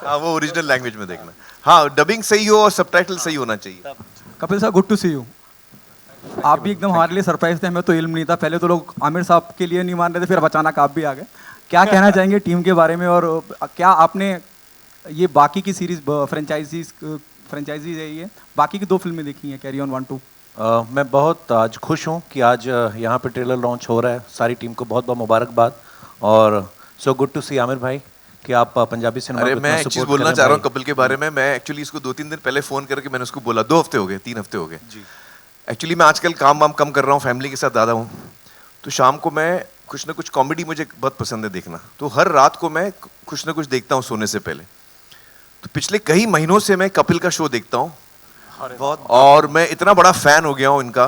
हाँ, वो ओरिजिनल लैंग्वेज में देखना. हाँ, डबिंग सही हो और सबटाइटल सही होना चाहिए. कपिल साहब, गुड टू सी यू. आप भी एकदम हमारे लिए सरप्राइज थे, हमें तो इल्म नहीं था. पहले तो लोग आमिर साहब के लिए नहीं मान रहे थे, फिर अब अचानक आप भी आ गए. क्या कहना चाहेंगे टीम के बारे में, और क्या आपने ये बाकी की सीरीज फ्रेंचाइजीज है, ये बाकी की 2 फिल्में देखी हैं, कैरी ऑन 1, 2? मैं बहुत आज खुश हूँ कि आज यहाँ पे ट्रेलर लॉन्च हो रहा है. सारी टीम को बहुत बहुत मुबारकबाद. और सो गुड टू सी आमिर भाई कि आप पंजाबी सिनेमा अरे को मैं इतना एक चीज support बोलना करें चाह रहा हूँ भाई. कपिल के बारे में. मैं एक्चुअली इसको 2-3 दिन पहले फोन करके मैंने उसको बोला, 2 हफ्ते हो गए, 3 हफ्ते हो गए. एक्चुअली मैं आजकल काम वाम कम कर रहा हूँ, फैमिली के साथ ज़्यादा हूँ, तो शाम को मैं कुछ ना कुछ कॉमेडी मुझे बहुत पसंद है देखना. तो हर रात को मैं कुछ ना कुछ देखता हूँ सोने से पहले. तो पिछले कई महीनों से मैं कपिल का शो देखता हूँ, और मैं इतना बड़ा फैन हो गया हूँ इनका.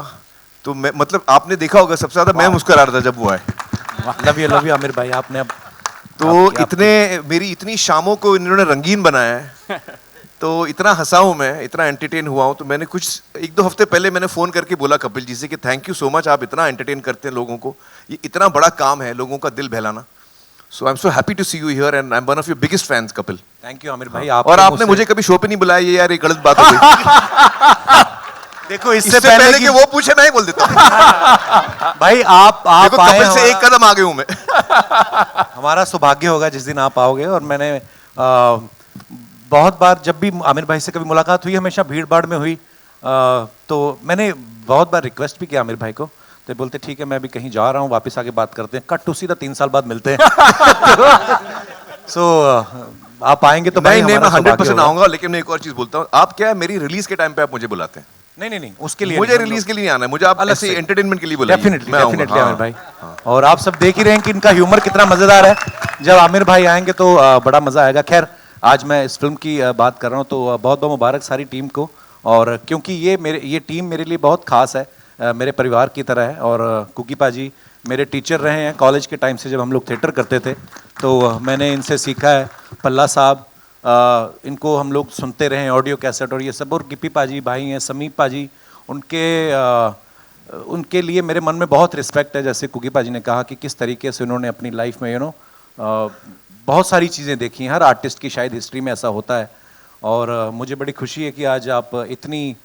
तो मैं, मतलब आपने देखा होगा, सबसे ज़्यादा मैं मुस्कुरा रहा था जब वो आए. लव यू आमिर भाई. आपने अब तो मेरी इतनी शामों को इन्होंने रंगीन बनाया है. तो इतना हंसा हूँ मैं, इतना एंटरटेन हुआ हूँ. तो मैंने कुछ 1-2 हफ्ते पहले मैंने फ़ोन करके बोला कपिल जी से कि थैंक यू सो मच, आप इतना एंटरटेन करते हैं लोगों को. ये इतना बड़ा काम है लोगों का दिल बहलाना. So I am so happy to see you here, and I am one of your biggest fans Kapil. Thank you Aamir भाई. और आपने मुझे कभी शो पे नहीं बुलाया, ये यार ये गलत बात हो गई. देखो इससे पहले कि वो पूछे मैं ही बोल देता हूँ. भाई आप देखो, आए, कपिल से एक कदम आगे हूँ मैं. हमारा सौभाग्य होगा जिस दिन आप आओगे. और मैंने बहुत बार जब भी आमिर भाई से कभी मुलाकात हुई, हमेशा भीड़ भाड़ में हुई. तो मैंने बहुत बार रिक्वेस्ट भी किया आमिर भाई को, तो बोलते ठीक है मैं भी कहीं जा रहा हूँ, वापस आके बात करते हैं. कट टू सीधा 3 साल बाद मिलते हैं. सो आप आएंगे तो भाई नहीं, मैं हमारा 100% सौभाग्य आऊंगा. लेकिन मैं एक और चीज बोलता हूँ, आप क्या है, मेरी रिलीज के टाइम पे आप मुझे बुलाते हैं. नहीं, उसके लिए मुझे रिलीज के लिए नहीं आना है, मुझे आप ऐसे एंटरटेनमेंट के लिए बुलाइए. डेफिनेटली आऊंगा. आमिर भाई. और आप सब देख ही रहे हैं कि इनका ह्यूमर कितना मजेदार है. जब आमिर भाई आएंगे तो बड़ा मजा आएगा. खैर, आज मैं इस फिल्म की बात कर रहा हूँ, तो बहुत बहुत मुबारक सारी टीम को. और क्योंकि ये टीम मेरे लिए बहुत खास है, मेरे परिवार की तरह है. और कुकी पाजी मेरे टीचर रहे हैं कॉलेज के टाइम से, जब हम लोग थिएटर करते थे तो मैंने इनसे सीखा है. पल्ला साहब, इनको हम लोग सुनते रहे ऑडियो कैसेट और ये सब. और गिप्पी पाजी भाई हैं, समीप पाजी, उनके लिए मेरे मन में बहुत रिस्पेक्ट है. जैसे कुकी पाजी ने कहा कि किस तरीके से उन्होंने अपनी लाइफ में बहुत सारी चीज़ें देखी हैं. हर आर्टिस्ट की शायद हिस्ट्री में ऐसा होता है. और मुझे बड़ी खुशी है कि आज आप इतनी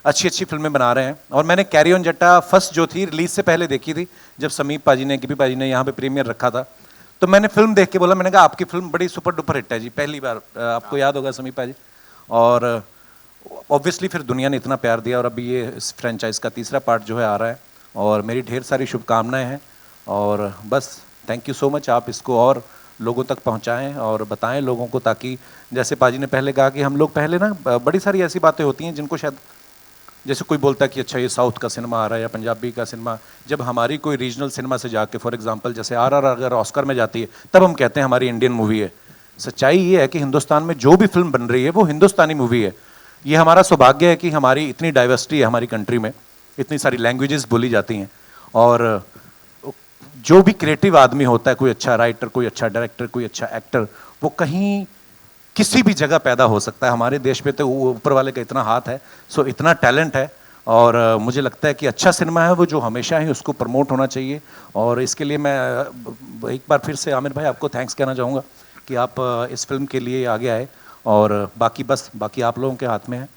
अच्छी अच्छी फिल्में बना रहे हैं. और मैंने कैरी ऑन जट्टा फर्स्ट जो थी रिलीज से पहले देखी थी, जब समीप पाजी ने, गिप्पी पाजी ने यहाँ पे प्रीमियर रखा था. तो मैंने फिल्म देख के बोला, मैंने कहा आपकी फिल्म बड़ी सुपर डुपर हिट है जी. पहली बार, आपको याद होगा समीप पाजी. और ऑब्वियसली फिर दुनिया ने इतना प्यार दिया, और अभी ये इस फ्रेंचाइज का 3रा पार्ट जो है आ रहा है. और मेरी ढेर सारी शुभकामनाएं हैं. और बस थैंक यू सो मच. आप इसको और लोगों तक पहुंचाएं और बताएं लोगों को, ताकि जैसे पाजी ने पहले कहा कि हम लोग पहले ना, बड़ी सारी ऐसी बातें होती हैं जिनको शायद, जैसे कोई बोलता है कि अच्छा ये साउथ का सिनेमा आ रहा है या पंजाबी का सिनेमा. जब हमारी कोई रीजनल सिनेमा से जाके, फॉर एग्जांपल जैसे RR अगर ऑस्कर में जाती है, तब हम कहते हैं हमारी इंडियन मूवी है. सच्चाई ये है कि हिंदुस्तान में जो भी फिल्म बन रही है वो हिंदुस्तानी मूवी है. ये हमारा सौभाग्य है कि हमारी इतनी डाइवर्सिटी है हमारी कंट्री में, इतनी सारी लैंग्वेजेस बोली जाती हैं, और जो भी क्रिएटिव आदमी होता है, कोई अच्छा राइटर, कोई अच्छा डायरेक्टर, कोई अच्छा एक्टर, वो कहीं किसी भी जगह पैदा हो सकता है। हमारे देश में तो ऊपर वाले का इतना हाथ है, सो इतना टैलेंट है, और मुझे लगता है कि अच्छा सिनेमा है वो जो हमेशा ही उसको प्रमोट होना चाहिए। और इसके लिए मैं एक बार फिर से आमिर भाई आपको थैंक्स कहना चाहूँगा कि आप इस फिल्म के लिए आगे आए, और बाकी आप लोगों के हाथ में है।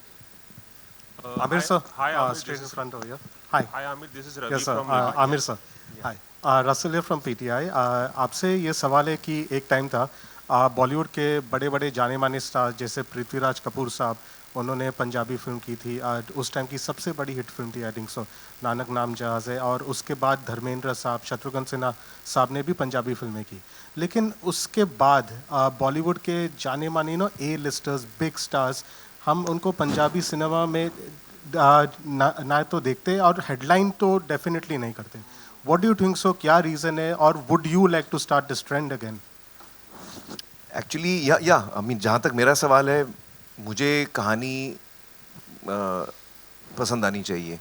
Amir sir, Hi, Amir, straight in this is- front over here. Hi. Hi, Amir. This is Ravi Yes sir. from ABP. Amir sir. Hi. Russell here from PTI. आपसे ये सवाल है कि एक टाइम था बॉलीवुड के बड़े बड़े जाने माने स्टार जैसे पृथ्वीराज कपूर साहब, उन्होंने पंजाबी फिल्म की थी। उस टाइम की सबसे बड़ी हिट फिल्म थी, आई थिंक सो, नानक नाम जहाज़ है। और उसके बाद धर्मेंद्र साहब, शत्रुघ्न सिन्हा साहब ने भी पंजाबी फिल्में की। लेकिन उसके बाद बॉलीवुड के जाने माने ए लिस्टर्स, बिग स्टार्स, हम उनको पंजाबी सिनेमा में ना तो देखते और हेडलाइन तो डेफिनेटली नहीं करते। What do you think so, क्या रीज़न है, और would you like to start this trend again? Actually या आई मीन जहाँ तक मेरा सवाल है, मुझे कहानी पसंद आनी चाहिए,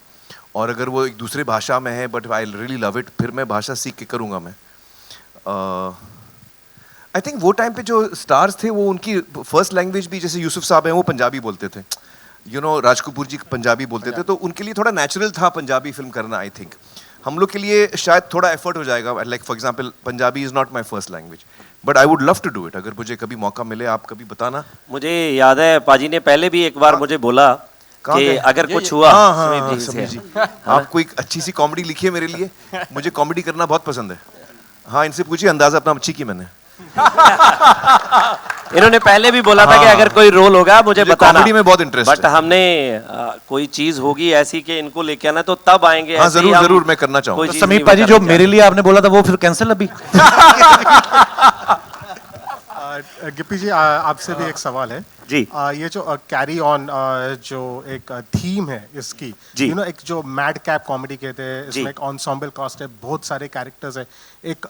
और अगर वो एक दूसरे भाषा में है but I really love it, फिर मैं भाषा सीख के करूँगा मैं। आई थिंक वो टाइम पे जो स्टार्स थे वो उनकी फर्स्ट लैंग्वेज भी, जैसे यूसुफ साहब हैं वो पंजाबी बोलते थे, राज कपूर जी पंजाबी बोलते थे, तो उनके लिए थोड़ा नेचुरल था पंजाबी फिल्म करना। आई थिंक हम लोग के लिए शायद थोड़ा एफर्ट हो जाएगा, like for example Punjabi is not my first language, but I would love to do it. अगर मुझे कभी मौका मिले, आप कभी बताना। मुझे याद है पाजी ने पहले भी एक बार मुझे बोला कि अगर कुछ हुआ हाँ, सुमित समीर जी जी, से। आप कोई अच्छी सी कॉमेडी लिखिए मेरे लिए, मुझे कॉमेडी करना बहुत पसंद है। हाँ, इनसे पूछिए, अंदाजा अपना अच्छी की मैंने। इन्होंने पहले भी बोला था कि अगर कोई रोल होगा मुझे बताना। कॉमेडी में बहुत इंटरेस्ट बट हमने कोई चीज होगी ऐसी कि इनको लेके आना, तो तब आएंगे। हाँ, ऐसे ही जरूर हम जरूर मैं करना चाहूँगा। कोई तो चीज़ समीप नहीं पाजी, जो करना मेरे लिए आपने बोला था वो फिर कैंसिल अभी। गिप्पी जी, आपसे भी एक सवाल है जी। ये जो कैरी ऑन जो एक थीम है इसकी, जी। एक जो मैड कैप कॉमेडी कहते हैं, जी। इसमें एक ऑनसॉम्बल कास्ट है, बहुत सारे कैरेक्टर्स है। एक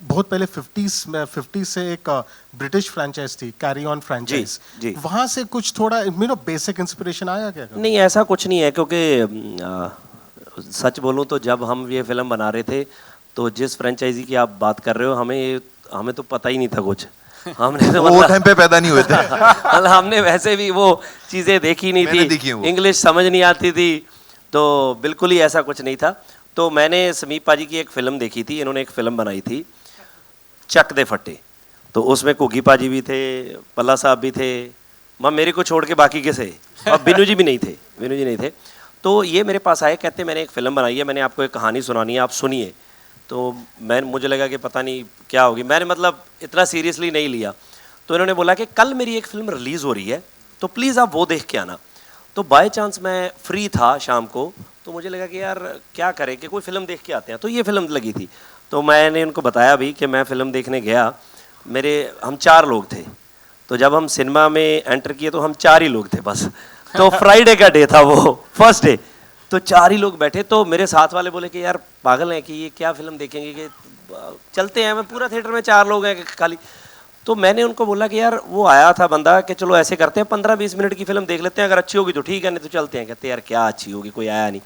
बहुत पहले 50s से एक ब्रिटिश फ्रेंचाइज थी, कैरी ऑन फ्रेंचाइज, जी। वहां से कुछ थोड़ा बेसिक इंस्पिरेशन आया क्या? नहीं, ऐसा कुछ नहीं है, क्योंकि सच बोलूं तो जब हम ये फिल्म बना रहे थे तो जिस फ्रेंचाइजी की आप बात कर रहे हो, हमें तो पता ही नहीं था कुछ। हमने तो वो टाइम पे पैदा नहीं हुए थे। मतलब हमने वैसे भी वो चीज़ें देखी नहीं मैंने देखी थी, हैं वो। इंग्लिश समझ नहीं आती थी, तो बिल्कुल ही ऐसा कुछ नहीं था। तो मैंने समीप पाजी की एक फ़िल्म देखी थी, इन्होंने एक फ़िल्म बनाई थी चक दे फट्टे, तो उसमें कुगी पाजी भी थे, पल्ला साहब भी थे, मेरे को छोड़ के बाकी के से, और बिनू जी भी नहीं थे, बिनू जी नहीं थे। तो ये मेरे पास आए, कहते मैंने एक फ़िल्म बनाई है, मैंने आपको एक कहानी सुनानी है, आप सुनिए। तो मुझे लगा कि पता नहीं क्या होगी, मैंने मतलब इतना सीरियसली नहीं लिया। तो इन्होंने बोला कि कल मेरी एक फ़िल्म रिलीज़ हो रही है, तो प्लीज़ आप वो देख के आना। तो बाय चांस मैं फ्री था शाम को, तो मुझे लगा कि यार क्या करें कि कोई फ़िल्म देख के आते हैं, तो ये फ़िल्म लगी थी। तो मैंने उनको बताया भी कि मैं फ़िल्म देखने गया, हम 4 लोग थे, तो जब हम सिनेमा में एंटर किए तो हम 4 ही लोग थे बस। तो फ्राइडे का डे था वो, फर्स्ट डे, तो 4 ही लोग बैठे। तो मेरे साथ वाले बोले कि यार पागल हैं कि ये क्या फ़िल्म देखेंगे, कि चलते हैं। मैं पूरा थिएटर में 4 लोग हैं खाली। तो मैंने उनको बोला कि यार वो आया था बंदा, कि चलो ऐसे करते हैं 15-20 मिनट की फ़िल्म देख लेते हैं, अगर अच्छी होगी तो ठीक है, नहीं तो चलते हैं। कहते यार क्या अच्छी होगी, कोई आया नहीं।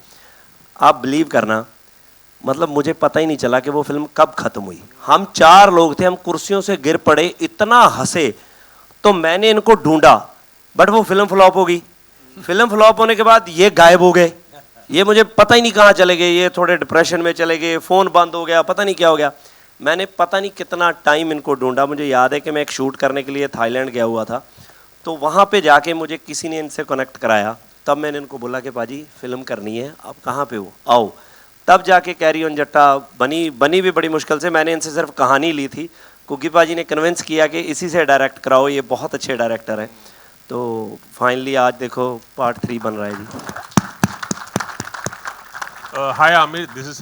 आप बिलीव करना, मतलब मुझे पता ही नहीं चला कि वो फिल्म कब ख़त्म हुई। हम 4 लोग थे, हम कुर्सियों से गिर पड़े, इतना हंसे। तो मैंने इनको ढूंढा, बट वो फिल्म फ्लॉप हो गई। फिल्म फ्लॉप होने के बाद ये गायब हो गए, ये मुझे पता ही नहीं कहाँ चले गए, ये थोड़े डिप्रेशन में चले गए, फ़ोन बंद हो गया, पता नहीं क्या हो गया। मैंने पता नहीं कितना टाइम इनको ढूंढा। मुझे याद है कि मैं एक शूट करने के लिए थाईलैंड गया हुआ था, तो वहाँ पे जाके मुझे किसी ने इनसे कनेक्ट कराया। तब मैंने इनको बोला कि पाजी फ़िल्म करनी है, आप कहाँ पे हो, आओ। तब जाके कैरी ऑन जट्टा बनी भी बड़ी मुश्किल से। मैंने इनसे सिर्फ कहानी ली थी, कुकी पाजी ने कन्विंस किया कि इसी से डायरेक्ट कराओ, ये बहुत अच्छे डायरेक्टर हैं। तो फाइनली आज देखो पार्ट 3 बन रहा है जी। Hi Amir, this is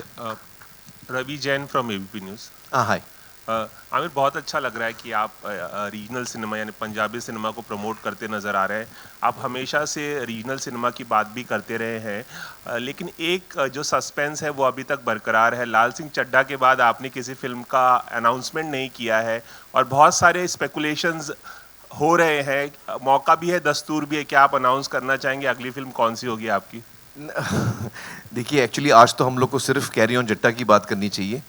Ravi Jain from ABP News. हाय। आमिर, बहुत अच्छा लग रहा है कि आप रीजनल सिनेमा यानी पंजाबी सिनेमा को प्रमोट करते नज़र आ रहे हैं। आप हमेशा से रीजनल सिनेमा की बात भी करते रहे हैं, लेकिन एक जो सस्पेंस है वो अभी तक बरकरार है। लाल सिंह चड्ढा के बाद आपने किसी फिल्म का अनाउंसमेंट नहीं किया है और बहुत सारे स्पेकुलेशंस हो रहे हैं, मौका भी है, दस्तूर भी है, क्या आप अनाउंस करना चाहेंगे अगली फिल्म कौन सी होगी आपकी? देखिए एक्चुअली आज तो हम लोग को सिर्फ कैरी ऑन जट्टा की बात करनी चाहिए,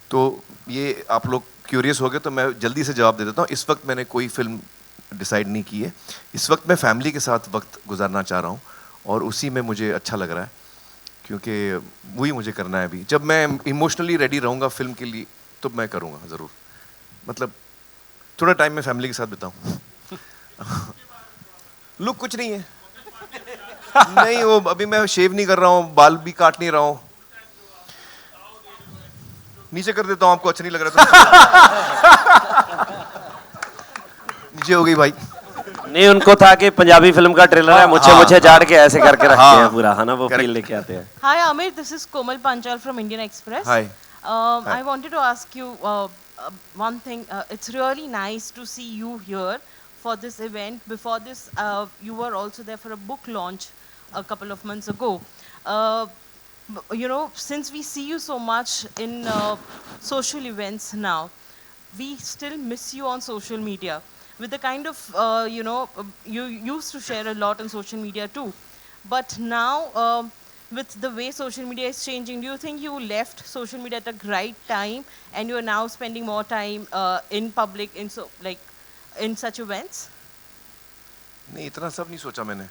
तो ये आप लोग क्यूरियस हो गए तो मैं जल्दी से जवाब दे देता हूँ। इस वक्त मैंने कोई फिल्म डिसाइड नहीं की है। इस वक्त मैं फैमिली के साथ वक्त गुजारना चाह रहा हूँ और उसी में मुझे अच्छा लग रहा है, क्योंकि वही मुझे करना है अभी। जब मैं इमोशनली रेडी रहूँगा फिल्म के लिए तो मैं करूँगा ज़रूर। मतलब थोड़ा टाइम मैं फैमिली के साथ बिताऊँ। लुक कुछ नहीं है। नहीं, वो अभी मैं शेव नहीं कर रहा हूँ, बाल भी काट नहीं रहा हूँ। नीचे कर देता हूँ, आपको अच्छा नहीं लग रहा तो नीचे हो गई भाई। नहीं, उनको था कि पंजाबी फिल्म का ट्रेलर है, मुझे झाड़ के ऐसे करके रखते हैं पूरा, है ना, वो फील लेके आते हैं। Hi Amir, this is Komal Panchal from Indian Express. Hi. I wanted to ask you one thing. It's really nice to see you here for this event. Before this, you were also there for a book launch a couple of months ago. You know, since we see you so much in social events now, we still miss you on social media. With the kind of, you know, you used to share a lot on social media too. But now, with the way social media is changing, do you think you left social media at the right time and you are now spending more time in public, in such events? नहीं, इतना सब नहीं सोचा मैंने।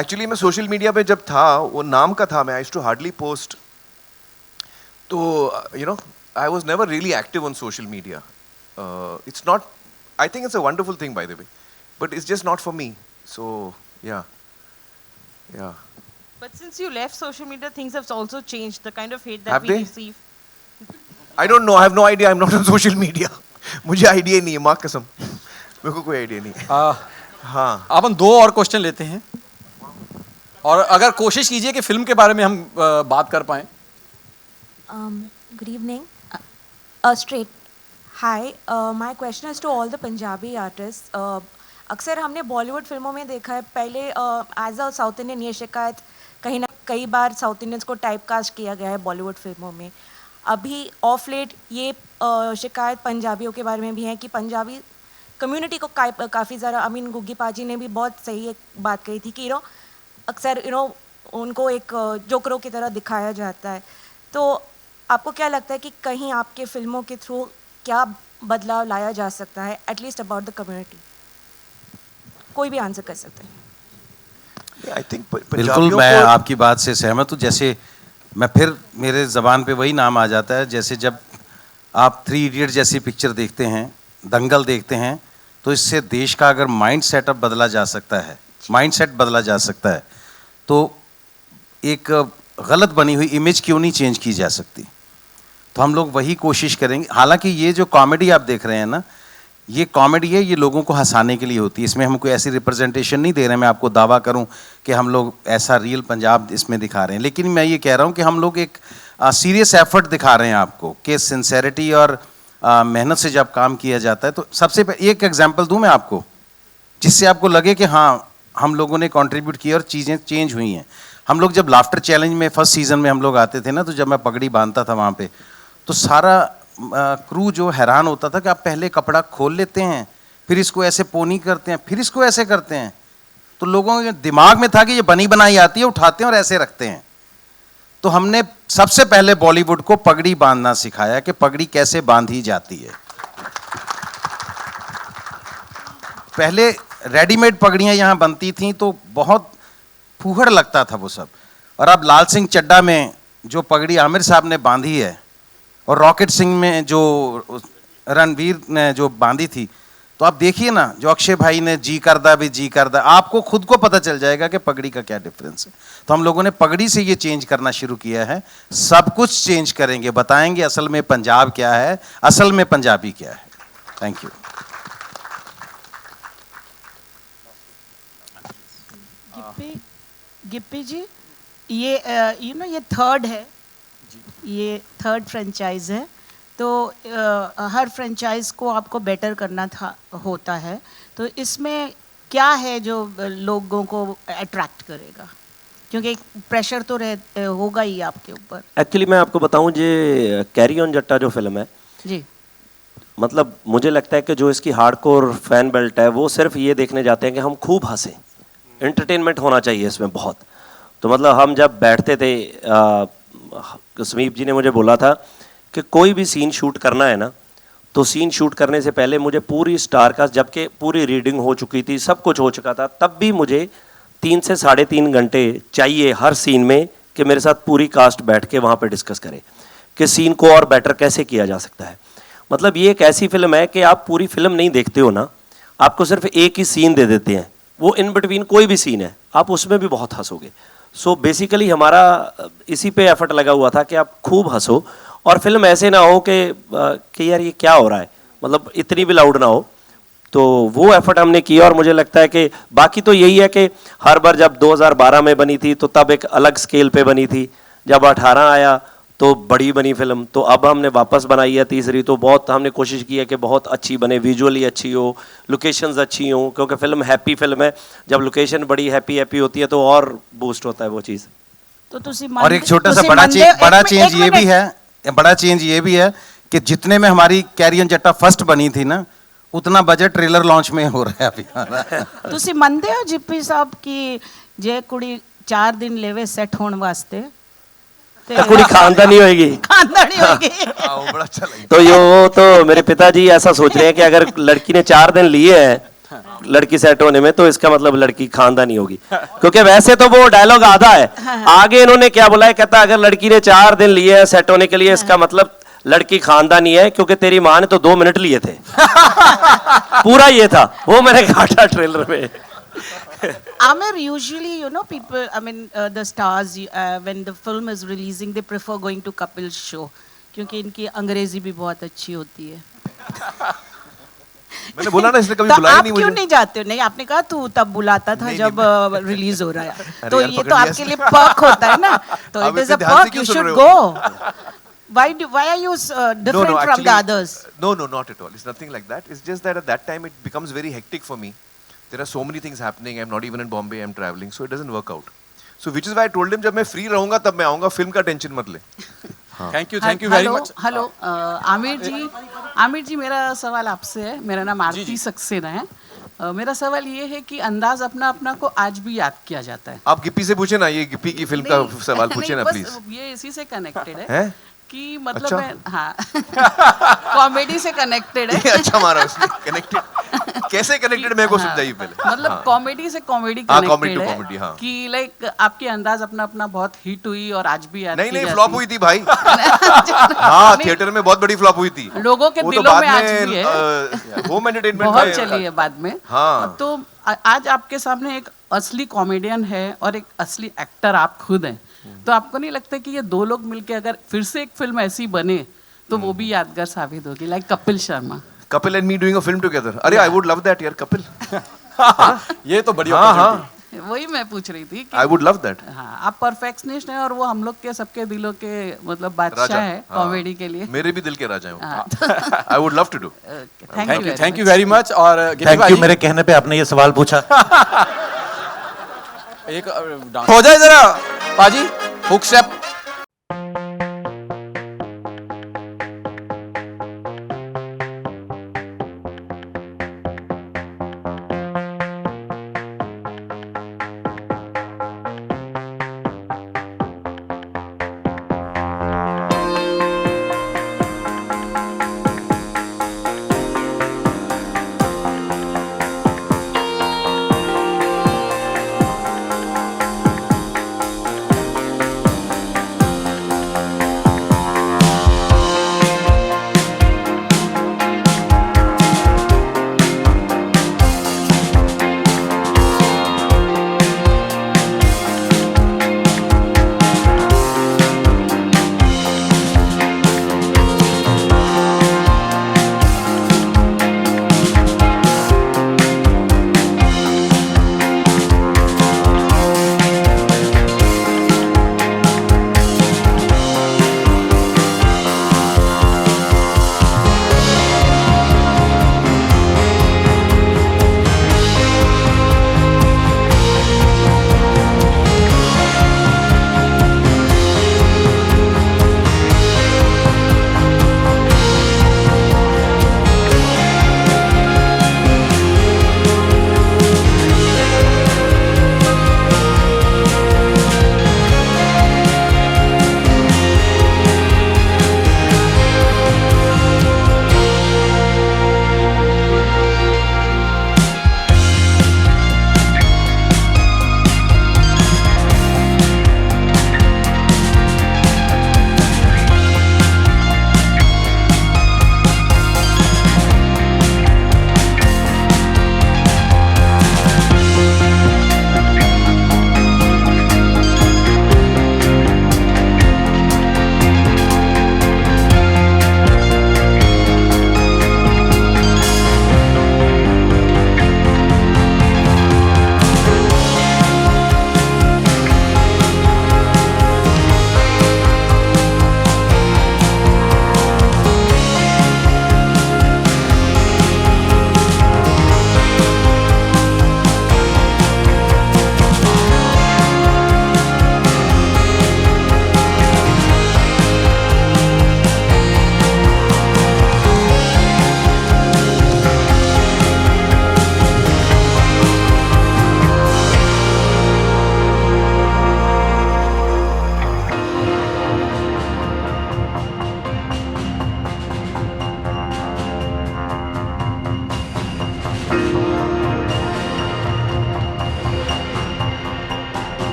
एक्चुअली मैं सोशल मीडिया पे जब था, वो नाम का था, मैं I used to hardly post, तो you know I was never really active on social media. It's not, I think it's a wonderful thing by the way, but it's just not for me. So yeah. But since you left social media, things have also changed. The kind of hate that Have we they? receive. I don't know, I have no idea, I'm not on social media. मुझे आइडिया नहीं है, माँ कसम, मेरे को कोई आइडिया नहीं है. हाँ, अब हम 2 और क्वेश्चन लेते हैं और अगर कोशिश कीजिए कि फिल्म के बारे में हम बात कर पाएं. Good evening. Straight. Hi. My question is to all the Punjabi artists. अक्सर हमने बॉलीवुड फिल्मों में देखा है, पहले एज अ साउथ इंडियन ये शिकायत कई बार साउथ इंडियंस को टाइप कास्ट किया गया है बॉलीवुड फिल्मों में. अभी ऑफ लेट ये शिकायत पंजाबियों के बारे में भी है कि पंजाबी कम्युनिटी को काफ़ी ज़्यादा, आई मीन गुग्गी पाजी ने भी बहुत सही एक बात कही थी कि अक्सर उनको एक जोकरों की तरह दिखाया जाता है. तो आपको क्या लगता है कि कहीं आपके फिल्मों के थ्रू क्या बदलाव लाया जा सकता है, एटलीस्ट अबाउट द कम्युनिटी? कोई भी आंसर कर सकते हैं. I think बिल्कुल, मैं आपकी बात से सहमत हूँ. जैसे मैं फिर मेरे ज़बान पे वही नाम आ जाता है, जैसे जब आप 3 इडियट जैसी पिक्चर देखते हैं, दंगल देखते हैं, तो इससे देश का अगर माइंड सेटअप बदला जा सकता है, माइंड सेट बदला जा सकता है, तो एक गलत बनी हुई इमेज क्यों नहीं चेंज की जा सकती. तो हम लोग वही कोशिश करेंगे. हालांकि ये जो कॉमेडी आप देख रहे हैं ना, ये कॉमेडी है, ये लोगों को हंसाने के लिए होती है. इसमें हम कोई ऐसी रिप्रेजेंटेशन नहीं दे रहे हैं, मैं आपको दावा करूं कि हम लोग ऐसा रियल पंजाब इसमें दिखा रहे हैं. लेकिन मैं ये कह रहा हूं कि हम लोग एक सीरियस एफर्ट दिखा रहे हैं आपको, कि सिंसेरिटी और मेहनत से जब काम किया जाता है. तो सबसे एक एग्जाम्पल दूं मैं आपको, जिससे आपको लगे कि हाँ हम लोगों ने कॉन्ट्रीब्यूट किया और चीज़ें चेंज हुई हैं. हम लोग जब लाफ्टर चैलेंज में फर्स्ट सीज़न में हम लोग आते थे ना, तो जब मैं पगड़ी बांधता था वहाँ पे, तो सारा क्रू जो हैरान होता था कि आप पहले कपड़ा खोल लेते हैं, फिर इसको ऐसे पोनी करते हैं, फिर इसको ऐसे करते हैं. तो लोगों के दिमाग में था कि ये बनी बनाई आती है, उठाते हैं और ऐसे रखते हैं. तो हमने सबसे पहले बॉलीवुड को पगड़ी बांधना सिखाया कि पगड़ी कैसे बांधी जाती है. पहले रेडीमेड पगड़ियाँ यहाँ बनती थीं तो बहुत फूहड़ लगता था वो सब. और अब लाल सिंह चड्ढा में जो पगड़ी आमिर साहब ने बांधी है, और रॉकेट सिंह में जो रणवीर ने जो बांधी थी, तो आप देखिए ना, जो अक्षय भाई ने जी करदा भी जी करदा, आपको खुद को पता चल जाएगा कि पगड़ी का क्या डिफरेंस है. तो हम लोगों ने पगड़ी से ये चेंज करना शुरू किया है. सब कुछ चेंज करेंगे, बताएंगे असल में पंजाब क्या है, असल में पंजाबी क्या है. Thank you. गिप्पी जी, ये ये थर्ड है, ये थर्ड फ्रेंचाइज है, तो हर फ्रेंचाइज को आपको बेटर करना होता है. तो इसमें क्या है जो लोगों को अट्रैक्ट करेगा, क्योंकि प्रेशर तो होगा ही आपके ऊपर. एक्चुअली मैं आपको बताऊं, ये कैरी ऑन जट्टा जो फिल्म है जी, मतलब मुझे लगता है कि जो इसकी हार्डकोर फैन बेल्ट है वो सिर्फ ये देखने जाते हैं कि हम खूब हंसें, एंटरटेनमेंट होना चाहिए इसमें बहुत। तो मतलब हम जब बैठते थे, समीप जी ने मुझे बोला था कि कोई भी सीन शूट करना है ना, तो सीन शूट करने से पहले मुझे पूरी स्टार कास्ट, जबकि पूरी रीडिंग हो चुकी थी, सब कुछ हो चुका था, तब भी मुझे 3 से 3.5 घंटे चाहिए हर सीन में कि मेरे साथ पूरी कास्ट बैठ के वहाँ पे डिस्कस करे कि सीन को और बेटर कैसे किया जा सकता है। मतलब ये एक ऐसी फिल्म है कि आप पूरी फिल्म नहीं देखते हो ना, आपको सिर्फ एक ही सीन दे देते हैं, वो इन बिटवीन कोई भी सीन है, आप उसमें भी बहुत हंसोगे। सो बेसिकली हमारा इसी पे एफर्ट लगा हुआ था कि आप खूब हंसो और फिल्म ऐसे ना हो कि यार ये क्या हो रहा है, मतलब इतनी भी लाउड ना हो। तो वो एफर्ट हमने किया और मुझे लगता है कि बाकी तो यही है कि हर बार जब 2012 में बनी थी तो तब एक अलग स्केल पे बनी थी, जब 18 आया तो बड़ी बनी फिल्म, तो अब हमने वापस बनाई है तीसरी, तो बहुत हमने कोशिश की है कि बहुत अच्छी बने, विजुअली अच्छी हो, लोकेशंस अच्छी हो, क्योंकि फिल्म हैप्पी फिल्म है, जब लोकेशन बड़ी हैप्पी हैप्पी होती है तो और बूस्ट होता है वो चीज़। तो और एक छोटा सा बड़ा चेंज ये भी है, बड़ा चेंज ये भी है कि जितने में हमारी कैरियन जट्टा फर्स्ट बनी थी ना, उतना बजट ट्रेलर लॉन्च में हो रहा है अभी। ਤੁਸੀਂ ਮੰਨਦੇ ਹੋ ਜਿੱਪੀ ਸਾਹਿਬ ਕਿ ਜੇ ਕੁੜੀ 4 ਦਿਨ लेवे सेट होने वास्ते तो कुड़ी खानदानी होएगी, खानदानी होगी। हाँ, वो बड़ा अच्छा लगा। तो यो तो मेरे पिताजी ऐसा सोच रहे हैं कि अगर लड़की ने 4 दिन लिए हैं लड़की सेट होने में, तो इसका मतलब लड़की खानदानी होगी, क्योंकि वैसे तो वो डायलॉग आधा है, आगे इन्होंने क्या बोला है, कहता अगर लड़की ने 4 दिन लिए हैं सेट होने के लिए, इसका मतलब लड़की खानदानी है, क्योंकि तेरी माँ ने तो 2 मिनट लिए थे। पूरा ये था, वो मैंने काटा ट्रेलर में। Amir, usually, you know, people, I mean, the stars, when the film is releasing, they prefer going to couples show, क्योंकि इनकी अंग्रेजी भी बहुत अच्छी होती है। मैंने बोला ना, इसने कभी तो बुलाया आप नहीं क्यों मुझे। नहीं जाते हो? नहीं, आपने कहा तू तब बुलाता था जब रिलीज हो रहा है, तो यार, ये पकड़ तो लिया आपके इसने। लिए पर्क होता है ना, तो आप इट इज अ इतने ध्यान से पर्क, क्यों यू सुन शुड रहे गो। हो? Why are you different from the others? No, not at all. It's nothing like that. It's just that at that time it becomes very hectic for me. There are so many things happening. I'm not even in Bombay. I'm traveling, so it doesn't work out. So which is why I told him जब मैं free रहूँगा तब मैं आऊँगा, फिल्म का टेंशन मत ले। Thank you very much. Hello Aamir ji मेरा सवाल आपसे है। मेरा नाम आरती सक्सेना है। मेरा सवाल ये है कि अंदाज अपना अपना को आज भी याद किया जाता है। आप गिप्पी से पूछे ना, ये गिप्पी की फिल्म का सवाल पूछे ना प्लीज। ये इसी से कनेक्टेड है, हैं? कि मतलब अच्छा? मैं हाँ कॉमेडी से कनेक्टेड है। अच्छा मारा उसने, कनेक्टेड कैसे कनेक्टेड मेरे को समझाइए पहले। मतलब कॉमेडी से कॉमेडी comedy कनेक्टेड to है comedy, हाँ। कि लाइक आपकी अंदाज अपना अपना बहुत हिट हुई और आज भी याद नहीं की जाती फ्लॉप है। हुई थी भाई। हाँ, थिएटर में बहुत बड़ी फ्लॉप हुई थी। लोगों के वो तो दिलों बाद में आज भी है। होम एंटरटेनमेंट बहुत चली है बाद में। हाँ। तो आज आपके सामने एक असली कॉमेडियन है और एक असली एक्टर आप खुद हैं, तो आपको नहीं लगता कि ये 2 लोग मिलके अगर फिर से एक फिल्म ऐसी बने तो वो भी यादगार साबित होगी, like Kapil Sharma. Kapil and me doing a film together. अरे आई वुड लव दैट यार, कपिल। ये तो बड़ी हाँ, वही मैं पूछ रही थी कि आई वुड लव दैट। हाँ आप परफेक्शनिस्ट हैं और वो हम लोग के सबके दिलों के मतलब राजा बादशाह है हाँ। कॉमेडी के लिए। मेरे भी दिल के राजा हैं। हाँ। I would love to do. Thank you very much. और थैंक यू, मेरे कहने पे आपने ये सवाल पूछा। एक हो जाए जरा पाजी, हुक स्टेप।